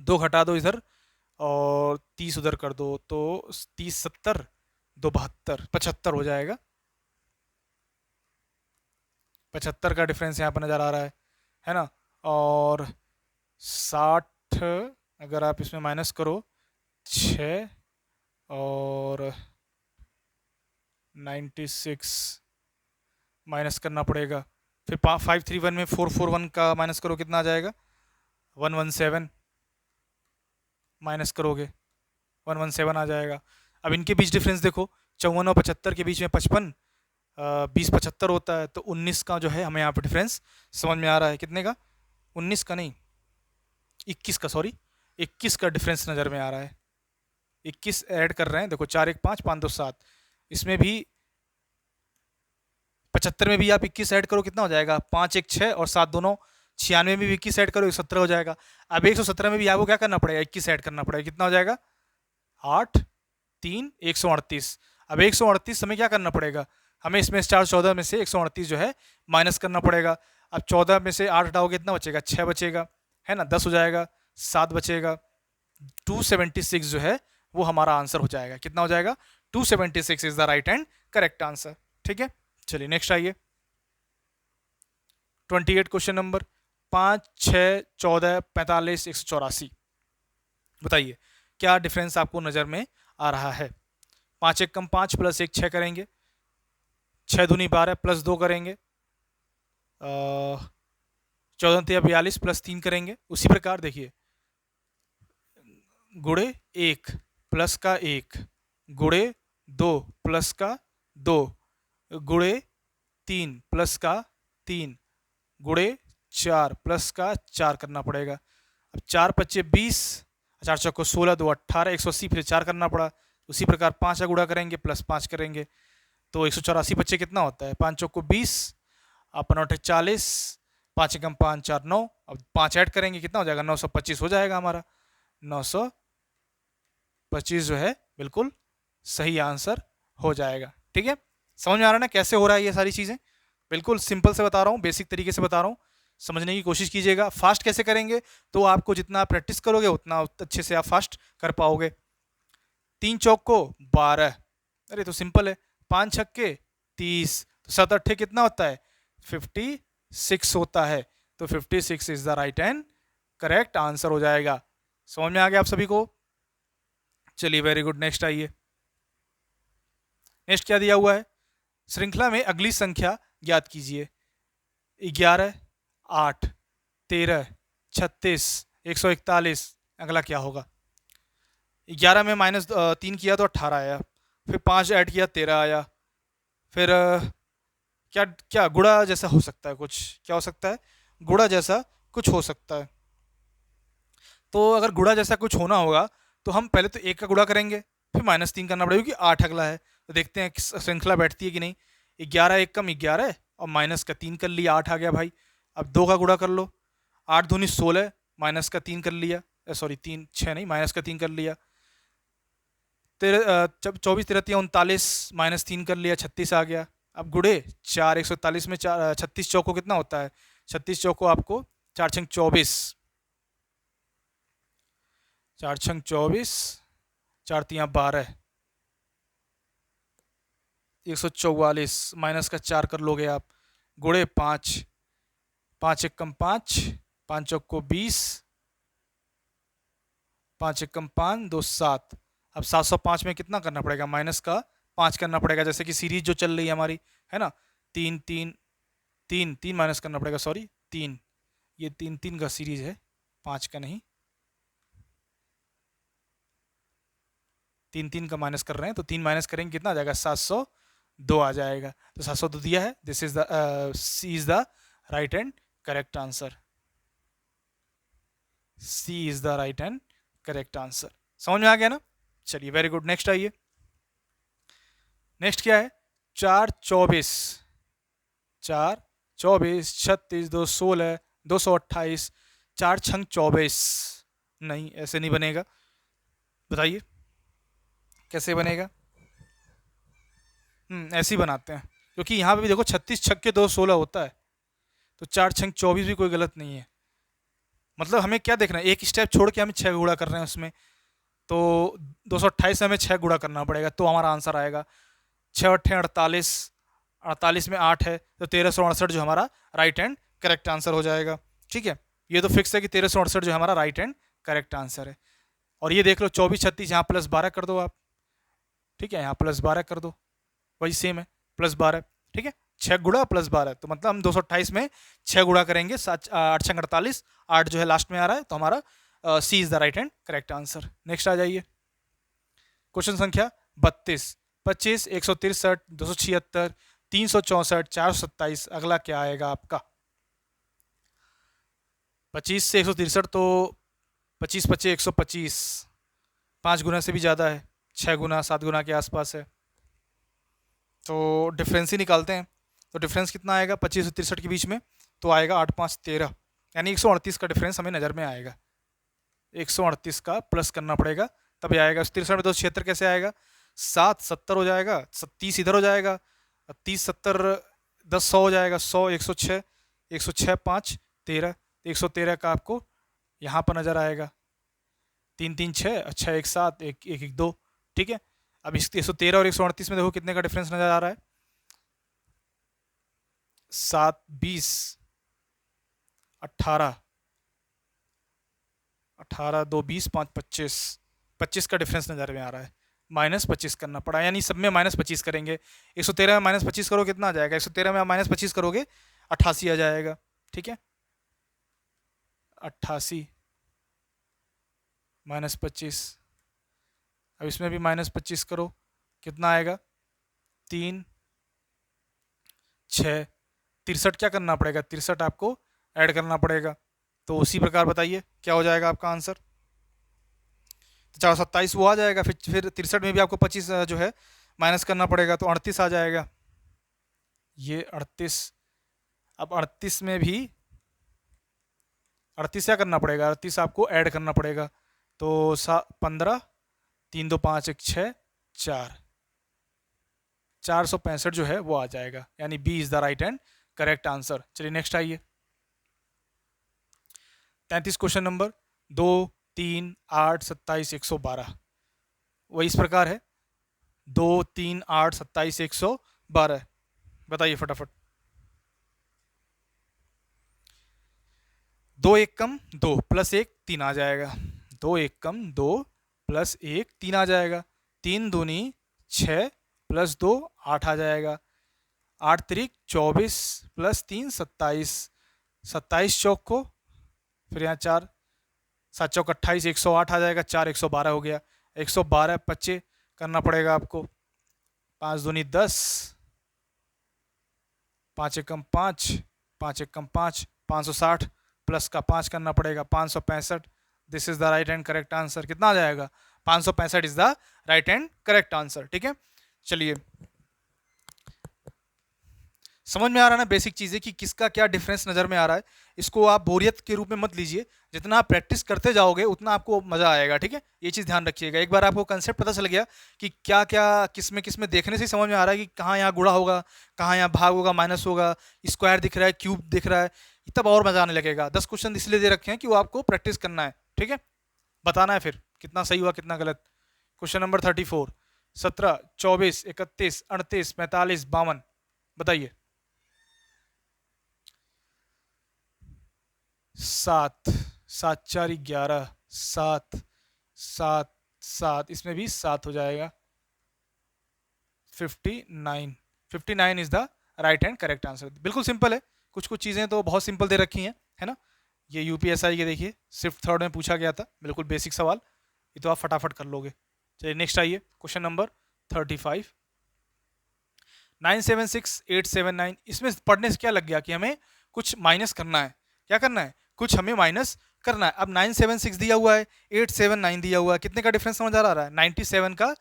S1: 2 घटा दो इधर और 30 उधर कर दो, तो 30 70, 2 72, 75 हो जाएगा। 75 का डिफरेंस यहाँ पर नज़र आ रहा है ना। और 60 अगर आप इसमें माइनस करो, 6 और 96 माइनस करना पड़ेगा। फिर 531 में 441 का माइनस करो, कितना आ जाएगा, 117 माइनस करोगे, 117 आ जाएगा। अब इनके बीच डिफरेंस देखो, 54 और 75 के बीच में 55, 20 75 होता है। तो 19 का जो है हमें यहाँ पर डिफरेंस समझ में आ रहा है। कितने का, 19 का नहीं, 21 का, सॉरी 21 का डिफरेंस नज़र में आ रहा है। 21 ऐड कर रहे हैं, देखो 4 1 5, 5 2 7। इसमें भी 75 में भी आप 21 ऐड करो, कितना हो जाएगा, 5 1 6 और 7 दोनों 96 में भी 21 ऐड करो, 117 हो जाएगा। अब 117 में भी आपको क्या करना पड़ेगा, 21 ऐड करना पड़ेगा, कितना हो जाएगा, 8 3 138। अब 138 हमें क्या करना पड़ेगा, हमें इसमें स्टार 14 में से 138 जो है माइनस करना पड़ेगा। अब 14 में से 8 हटाओगे, कितना बचेगा, 6 बचेगा, है ना, 10 हो जाएगा, 7 बचेगा। 276 जो है वो हमारा आंसर हो जाएगा। कितना हो जाएगा, 276 is the right and correct answer. ठीक है, चलिए नेक्स्ट आइए। 28 क्वेश्चन नंबर, 5 6 14 45 184। बताइए क्या डिफरेंस आपको नज़र में आ रहा है। 5 1 कम 5 प्लस 1 6 करेंगे, 6 दूनी 12 प्लस 2 करेंगे, 14 42 प्लस 3 करेंगे। उसी प्रकार देखिए, गुणे 1 प्लस का 1, गुणे 2 प्लस का 2, गुणे 3 प्लस का 3, गुणे 4 प्लस का 4 करना पड़ेगा। अब 4 पच्चे 20, 4 चौको 16, 2 18, 180 फिर 4 करना पड़ा। उसी प्रकार 5 का गुणा करेंगे प्लस 5 करेंगे, तो 184 बच्चे कितना होता है, 5 चौको 20, अपन 8 40, 5 एकम 5 4 9। अब 5 ऐड करेंगे, कितना हो जाएगा, 925 हो जाएगा हमारा। 925 जो है बिल्कुल सही आंसर हो जाएगा। ठीक है, समझ में आ रहा है ना कैसे हो रहा है ये सारी चीज़ें। बिल्कुल सिंपल से बता रहा हूँ, बेसिक तरीके से बता रहा हूँ, समझने की कोशिश कीजिएगा। फास्ट कैसे करेंगे, तो आपको जितना प्रैक्टिस करोगे उतना अच्छे से आप फास्ट कर पाओगे। 3 चौक को 12, अरे तो सिंपल है। 5 छक्के 30, तो 7 अट्ठे कितना होता है, 56 होता है। तो 56 is the right and correct answer हो जाएगा। समझ में आ गया आप सभी को। चलिए वेरी गुड, नेक्स्ट आइए। नेक्स्ट क्या दिया हुआ है, श्रृंखला में अगली संख्या ज्ञात कीजिए। 11 8 13 36 141। अगला क्या होगा, 11 में माइनस 3 किया तो 18 आया, फिर 5 ऐड किया 13 आया। फिर क्या क्या गुणा जैसा हो सकता है, कुछ क्या हो सकता है, गुणा जैसा कुछ हो सकता है। तो अगर गुणा जैसा कुछ होना होगा तो हम पहले तो 1 का गुणा करेंगे, फिर -3 करना पड़ेगा, क्योंकि 8 अगला है। तो देखते हैं श्रृंखला बैठती है कि नहीं। 11 1 कम 11 और माइनस का 3 कर लिया, 8 आ गया भाई। अब 2 का गुणा कर लो, 8 दूनी 16, माइनस का 3 कर लिया, सॉरी 3 6 नहीं, माइनस का 3 कर लिया, 24 13 39, माइनस 3 कर लिया, 36 आ गया। अब गुड़े 4, 141 में 36 चौको कितना होता है? 36 चौको आपको 4 छंग 24, 4 छंग 24, 4 तियाँ 12, 144, माइनस का 4 कर लोगे आप, गुड़े 5, 5 एकम 5, 5 चौको 20, 5 एकम 5, 2 7। अब 705 में कितना करना पड़ेगा? माइनस का 5 करना पड़ेगा, जैसे कि सीरीज जो चल रही है हमारी, है ना, 3 3 3 3 माइनस करना पड़ेगा, सॉरी 3, ये 3 3 का सीरीज है, 5 का नहीं, 3 3 का माइनस कर रहे हैं, तो 3 माइनस करेंगे कितना आ जाएगा? 702 आ जाएगा। तो 702 दिया है, this is the C is the right and correct answer, C is the right and correct answer. समझ में आ गया ना? चलिए वेरी गुड, नेक्स्ट आइए। नेक्स्ट क्या है? 4 24, 4 24, 36 2 16, 228, 4 छंग 24, नहीं ऐसे नहीं बनेगा, बताइए कैसे बनेगा? ऐसे ही बनाते हैं, क्योंकि यहाँ पे भी देखो 36 छक्के 2 16 होता है, तो 4 छंग 24 भी कोई गलत नहीं है। मतलब हमें क्या देखना है, एक स्टेप छोड़ के हमें 6 गुणा कर रहे हैं उसमें, तो 228 से हमें 6 गुणा करना पड़ेगा, तो हमारा आंसर आएगा 6 अट्ठे 48, 48 में 8 है, तो 1368 जो हमारा राइट एंड करेक्ट आंसर हो जाएगा। ठीक है, ये तो फिक्स है कि 1368 जो हमारा राइट एंड करेक्ट आंसर है। और ये देख लो 24 36, यहाँ प्लस 12 कर दो आप, ठीक है, यहाँ प्लस 12 कर दो, वही सेम है, प्लस 12, ठीक है, 6 गुणा प्लस 12, तो मतलब हम 228 में 6 गुणा करेंगे, 8 छंग 48, 8 जो है लास्ट में आ रहा है, तो हमारा C is the right and correct answer. Next आ जाइए, क्वेश्चन संख्या 32, 25, 163, 276, 364, 427, अगला क्या आएगा आपका? 25 से 163, तो 25 25 125, 5 गुना से भी ज़्यादा है, 6 गुना 7 गुना के आसपास है, तो डिफरेंस ही निकालते हैं। तो डिफरेंस कितना आएगा 25 और 63 के बीच में? तो आएगा 8 5 13, यानी 138 का डिफरेंस हमें नज़र में आएगा। 138 का प्लस करना पड़ेगा, तभी आएगा। 63 में 276 कैसे आएगा? 7 70 हो जाएगा, 30 इधर हो जाएगा, 30 70 10 100 हो जाएगा, 100 106, 106 5 13, 113 का आपको यहाँ पर नज़र आएगा, 3 3 6, अच्छा 1 7 1 1 1 2, ठीक है। अब इस 113 और 138 में देखो कितने का डिफरेंस नज़र आ रहा है? 7 20 18, 18 2 20 5 25, 25 का डिफरेंस नज़र में आ रहा है, माइनस 25 करना पड़ा, यानी सब में माइनस 25 करेंगे। 113 में माइनस 25 करो कितना आ जाएगा? 113 में आप माइनस 25 करोगे 88 आ जाएगा, ठीक है, 88 माइनस 25। अब इसमें भी माइनस 25 करो, कितना आएगा? 3 6, 63 क्या करना पड़ेगा? 63 आपको ऐड करना पड़ेगा, तो उसी प्रकार बताइए क्या हो जाएगा आपका आंसर? तो 427 वो आ जाएगा, फिर 63 में भी आपको 25 जो है माइनस करना पड़ेगा, तो 38 आ जाएगा, ये 38। अब 38 में भी 38 क्या करना पड़ेगा? 38 आपको ऐड करना पड़ेगा, तो 15 3 2 5 1 6 4, 465 जो है वो आ जाएगा, यानी B is the right and correct answer. चलिए नेक्स्ट आइए, 33 क्वेश्चन नंबर 2 3 8 27 112, वही इस प्रकार है, 2 3 8 27 112, बताइए फटाफट। 2 1 कम 2 प्लस 1 3 आ जाएगा, 2 1 कम 2 प्लस 1 3 आ जाएगा, 3 दूनी 6 प्लस 2 8 आ जाएगा, 8 त्रिक 24 प्लस 3 27, 27 चौक को फिर यहाँ 4 7 चौक 28, 108 आ जाएगा, 4 112 हो गया, 112 25 करना पड़ेगा आपको, 5 दूनी 10, 5 एकम 5, 5 एकम 5, 560 प्लस का 5 करना पड़ेगा, 565, this is the right and correct answer. कितना आ जाएगा? 565 is the right and correct answer, ठीक है। चलिए समझ में आ रहा है ना बेसिक चीज़ें कि किसका क्या डिफरेंस नज़र में आ रहा है। इसको आप बोरियत के रूप में मत लीजिए, जितना आप प्रैक्टिस करते जाओगे उतना आपको मज़ा आएगा, ठीक है। ये चीज़ ध्यान रखिएगा। एक बार आपको कंसेप्ट पता चल गया कि क्या क्या किस में देखने से ही समझ में आ रहा है कि कहाँ यहाँ गुणा होगा, कहाँ यहाँ भाग होगा, माइनस होगा, स्क्वायर दिख रहा है, क्यूब दिख रहा है, तब और मज़ा आने लगेगा। 10 क्वेश्चन इसलिए दे रखे हैं कि वो आपको प्रैक्टिस करना है, ठीक है। बताना है फिर कितना सही हुआ कितना गलत। क्वेश्चन नंबर 34, 17, 24, 31, 38, 45, 52, बताइए। 7, 7 4 11, 7 7 7, इसमें भी 7 हो जाएगा। 59, 59 is the right hand correct answer. बिल्कुल सिंपल है, कुछ कुछ चीज़ें तो बहुत सिंपल दे रखी हैं, है ना। ये यूपीएसआई के देखिए सिर्फ थर्ड में पूछा गया था, बिल्कुल बेसिक सवाल, ये तो आप फटाफट कर लोगे। चलिए नेक्स्ट आइए, क्वेश्चन नंबर 35, 976879। इसमें पढ़ने से क्या लग गया कि हमें कुछ माइनस करना है। क्या करना है? कुछ हमें माइनस करना है। अब 976 दिया हुआ है, 879 दिया हुआ है, कितने का डिफरेंस समझ आ रहा है? 97 का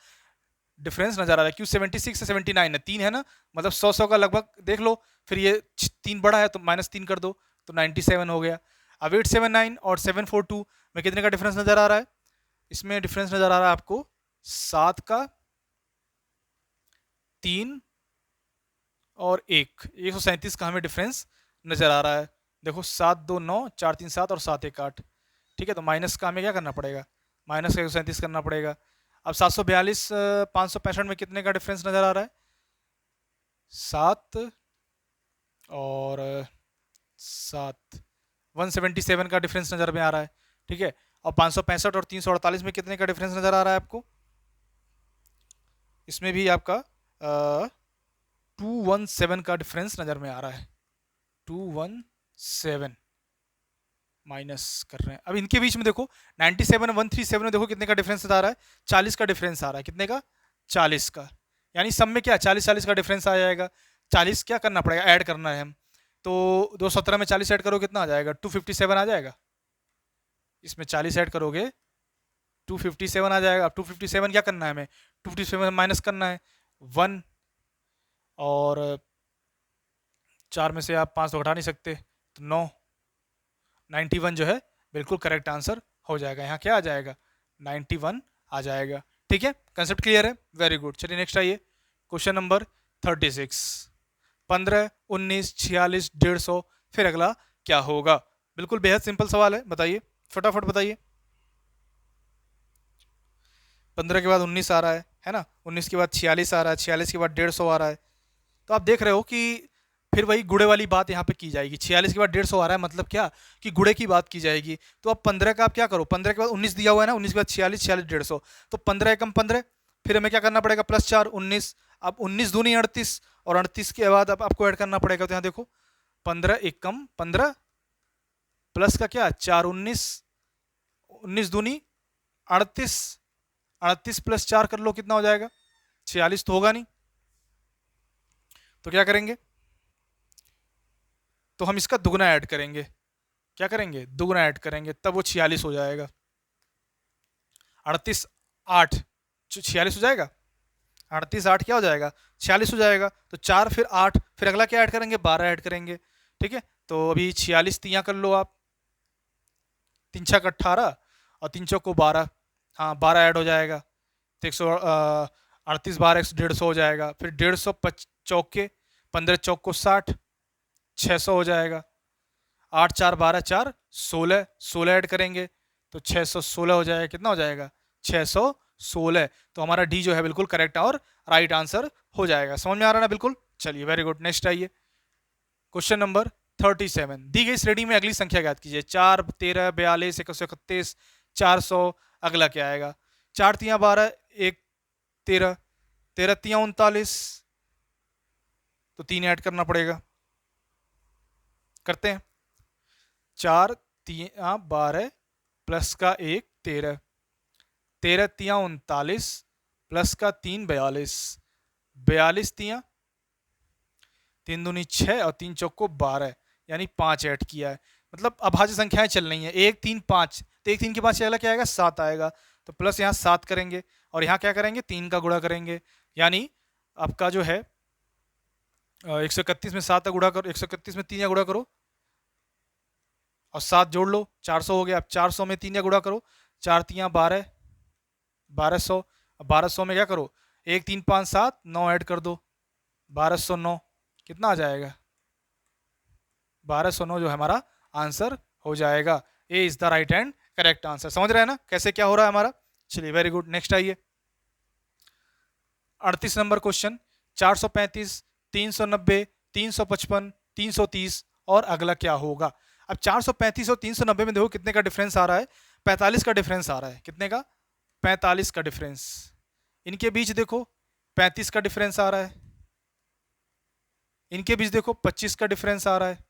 S1: डिफरेंस नजर आ रहा है। क्यों 76 से 79 है, 3 है ना, मतलब 100 का लगभग देख लो। फिर ये 3 बड़ा है तो -3 कर दो तो 97 हो गया। अब 879 और 742 में कितने का डिफरेंस नजर आ रहा है? इसमें डिफरेंस नजर आ रहा है आपको 7 का, 3 और 1, 137 का हमें डिफरेंस नजर आ रहा है। देखो 7 2 9, 4 3 7 और 7 1 8, ठीक है। तो माइनस का हमें क्या करना पड़ेगा? माइनस का 137 करना पड़ेगा। अब 742 565 में कितने का डिफरेंस नजर आ रहा है? 7 और 7, 177 का डिफरेंस नजर में आ रहा है, ठीक है। और 565 और 348 में कितने का डिफरेंस नजर आ रहा है आपको? इसमें भी आपका 217 का डिफरेंस नजर में आ रहा है। 217 माइनस कर रहे हैं। अब इनके बीच में देखो 97 137 में देखो कितने का डिफरेंस आ रहा है? 40 का डिफरेंस आ रहा है। कितने का? 40 का। यानी सब में क्या 40 40 का डिफरेंस आ जाएगा। 40 क्या करना पड़ेगा? ऐड करना है हम। तो 217 में 40 ऐड करो कितना आ जाएगा? 257 आ जाएगा। इसमें 40 ऐड करोगे 257 आ जाएगा। अब 257 क्या करना है हमें? 257 माइनस करना है 1, और 4 में से आप 5 तो घटा नहीं सकते, तो 9, 91 जो है बिल्कुल करेक्ट आंसर हो जाएगा। यहाँ क्या आ जाएगा? 91 आ जाएगा, ठीक है। कंसेप्ट क्लियर है? Very good. चलिए नेक्स्ट आइए, क्वेश्चन नंबर 36, 15, 19, 46, 150, फिर अगला क्या होगा? बिल्कुल बेहद सिंपल सवाल है, बताइए फटाफट बताइए। 15 के बाद 19 आ रहा है ना, 19 के बाद 46 आ रहा है, 46 के बाद 150 आ रहा है। तो आप देख रहे हो कि फिर वही गुड़े वाली बात यहाँ पे की जाएगी। 46 के बाद 150 आ रहा है, मतलब क्या कि गुड़े की बात की जाएगी। तो अब 15 का आप क्या करो? 15 के बाद 19 दिया हुआ है ना, 19 के बाद 46, 46 150, तो 15 एकम 15, फिर हमें क्या करना पड़ेगा? +4 19। अब 19 दूनी 38, और 38 के बाद अब आपको ऐड करना पड़ेगा। तो यहाँ देखो 15 एकम 15 प्लस का क्या 4 19, 19 दूनी 38, 38 प्लस 4 कर लो कितना हो जाएगा? 46 तो होगा नहीं, तो क्या करेंगे? तो हम इसका दुगना ऐड करेंगे। क्या करेंगे? दुगना ऐड करेंगे, तब वो 46 हो जाएगा। 38 8 46 हो जाएगा। 38 8 क्या हो जाएगा? 46 हो जाएगा। तो 4 फिर 8, फिर अगला क्या ऐड करेंगे? 12 ऐड करेंगे, ठीक है। तो अभी 46 तियाँ कर लो आप, 3 छक 18 और 3 चौक को 12, हाँ 12 ऐड हो जाएगा। तो 138 12 150 हो जाएगा। फिर 150 चौके 15 चौक को 60, 600 हो जाएगा। 8 4 12 4 16, 16 ऐड करेंगे तो 616 हो जाएगा। कितना हो जाएगा? 616। तो हमारा डी जो है बिल्कुल करेक्ट और राइट आंसर हो जाएगा। समझ में आ रहा है ना? बिल्कुल। चलिए वेरी गुड। नेक्स्ट आइए, क्वेश्चन नंबर 37, दी गई श्रेणी में अगली संख्या ज्ञात कीजिए। 4 13 42 131 400, अगला क्या आएगा? 4 तियाँ 12 1 13, 13 तियाँ 39, तो 3 ऐड करना पड़ेगा। करते हैं। 4 तियाँ 12 प्लस का 1 13, 13 तियाँ 39 प्लस का 3 42, 42 तियाँ 3 दूनी 6 और 3 चौक को 12, यानी 5 ऐड किया है। मतलब अभाज्य संख्याएं चल रही हैं 1 3 5, तो 1 3 के पास अगला क्या आएगा? 7 आएगा। तो प्लस यहाँ 7 करेंगे और यहाँ क्या करेंगे? 3 का गुणा करेंगे, यानी आपका जो है 131 में 7 गुणा करो, 131 में 3 या गुणा करो और 7 जोड़ लो, 400 हो गया। अब 400 में 3 या गुणा करो, 4 3 12, 1200। अब 1200 में क्या करो, 1 3 5 7 9 ऐड कर दो, 1209 कितना आ जाएगा, 1209 जो है हमारा आंसर हो जाएगा। A is the right and correct answer. समझ रहे हैं ना कैसे क्या हो रहा है हमारा। चलिए वेरी गुड, नेक्स्ट आइए 38 नंबर क्वेश्चन। 435, 390, 355, 330 और अगला क्या होगा। अब 435 और 390 में देखो कितने का डिफरेंस आ रहा है, 45 का डिफरेंस आ रहा है। कितने का, 45 का डिफरेंस। इनके बीच देखो 35 का डिफरेंस आ रहा है, इनके बीच देखो 25 का डिफरेंस आ रहा है।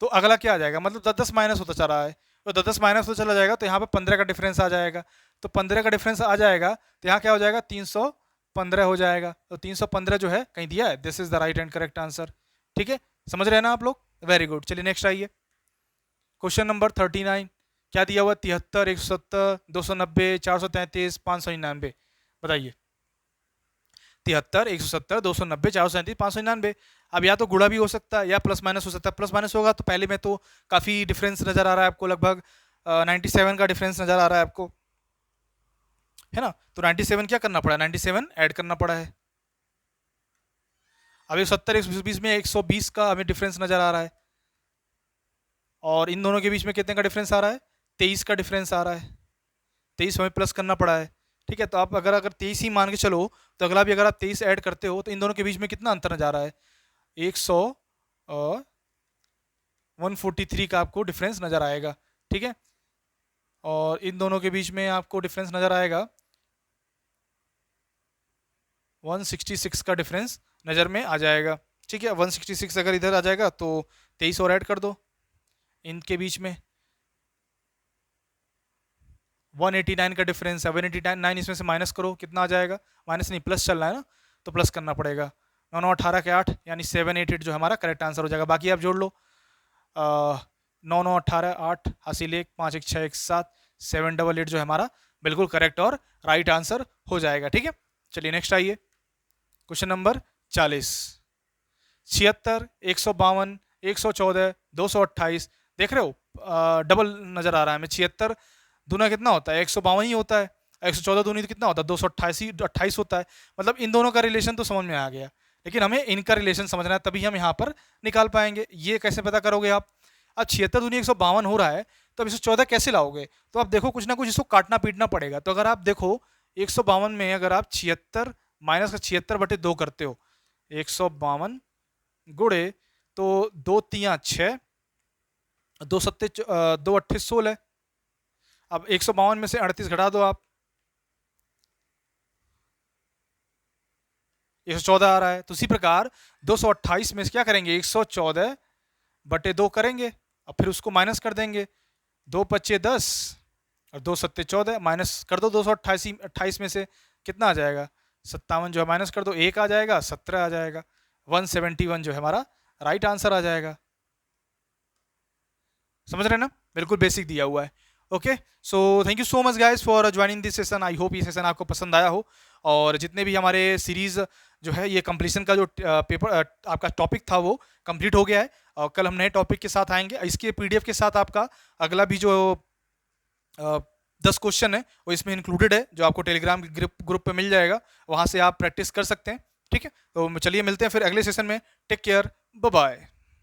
S1: तो अगला क्या आ जाएगा, मतलब 10 10 माइनस होता चला है, तो 10 10 माइनस होता चला जाएगा, तो यहाँ पे 15 का डिफरेंस आ जाएगा। तो 15 का डिफरेंस आ जाएगा तो यहाँ क्या हो जाएगा, 315 हो जाएगा। तो 315 जो है कहीं दिया है, this is the right and correct answer. ठीक है, समझ रहे हैं ना आप लोग, वेरी गुड। चलिए नेक्स्ट आइए क्वेश्चन नंबर 39। क्या दिया हुआ, 73, 170, 290, 433, 599। बताइए, 73, 170, 290, 437, 599। अब या तो गुणा भी हो सकता है या प्लस माइनस हो सकता है। प्लस माइनस होगा तो पहले में तो काफ़ी डिफरेंस नज़र आ रहा है आपको, लगभग 97 का डिफरेंस नज़र आ रहा है आपको, है ना। तो 97 क्या करना पड़ा, 97 ऐड करना पड़ा है। अब 170, 120 में 120 का हमें डिफरेंस नज़र आ रहा है, और इन दोनों के बीच में कितने का डिफरेंस आ रहा है, 23 का डिफरेंस आ रहा है। 23 हमें प्लस करना पड़ा है। ठीक है, तो आप अगर अगर 23 ही मान के चलो, तो अगला भी अगर आप 23 ऐड करते हो तो इन दोनों के बीच में कितना अंतर नजर आ रहा है, 100 और 143 का आपको डिफरेंस नज़र आएगा। ठीक है, और इन दोनों के बीच में आपको डिफरेंस नज़र आएगा 166 का डिफरेंस नज़र में आ जाएगा। ठीक है, 166 अगर इधर आ जाएगा तो 23 और ऐड कर दो इनके बीच में, 189 का डिफरेंस है। 189 इसमें से माइनस करो, कितना आ जाएगा, माइनस नहीं प्लस चल रहा है ना, तो प्लस करना पड़ेगा। 9 9 18 के 8 यानी 788 जो हमारा करेक्ट आंसर हो जाएगा। बाकी आप जोड़ लो, 9 9 18 8 हासिल 1 5 1 6 1 7 788 जो है हमारा बिल्कुल करेक्ट और राइट आंसर हो जाएगा। ठीक है, चलिए नेक्स्ट आइए क्वेश्चन नंबर 40। 76, 152, 114, 228। देख रहे हो डबल नजर आ रहा है हमें। 76 दूना कितना होता है, 152 ही होता है। 114 दूनी तो कितना होता है, 228 होता है। मतलब इन दोनों का रिलेशन तो समझ में आ गया, लेकिन हमें इनका रिलेशन समझना है, तभी हम यहाँ पर निकाल पाएंगे। ये कैसे पता करोगे आप, अब 76 दूनी 152 हो रहा है, तो अब 114 कैसे लाओगे। तो आप देखो कुछ ना कुछ इसको काटना पीटना पड़ेगा। तो अगर आप देखो 152 में अगर आप 76 माइनस का 76/2 करते हो, 152 गुड़े तो 2 3 6, 2 7 2 8 16। अब 152 में से 38 घटा दो आप, 114 आ रहा है। तो उसी प्रकार 228 में से क्या करेंगे, 114/2 करेंगे, और फिर उसको माइनस कर देंगे। 2 5 10 और 2 7 14, माइनस कर दो 228 में से, कितना आ जाएगा, 57 जो है माइनस कर दो, 1 आ जाएगा, 17 आ जाएगा, 171 जो है हमारा राइट आंसर आ जाएगा। समझ रहे हैं ना, बिल्कुल बेसिक दिया हुआ है। Okay, so thank you so much guys for joining this session. I hope ये सेशन आपको पसंद आया हो, और जितने भी हमारे सीरीज जो है ये कंप्लीशन का जो पेपर आपका टॉपिक था वो कंप्लीट हो गया है, और कल हम नए टॉपिक के साथ आएंगे। इसके पीडीएफ के साथ आपका अगला भी जो 10 क्वेश्चन है वो इसमें इंक्लूडेड है, जो आपको टेलीग्राम ग्रुप पे मिल जाएगा, वहाँ से आप प्रैक्टिस कर सकते हैं। ठीक है, तो चलिए मिलते हैं फिर अगले सेशन में। Take care, bye bye.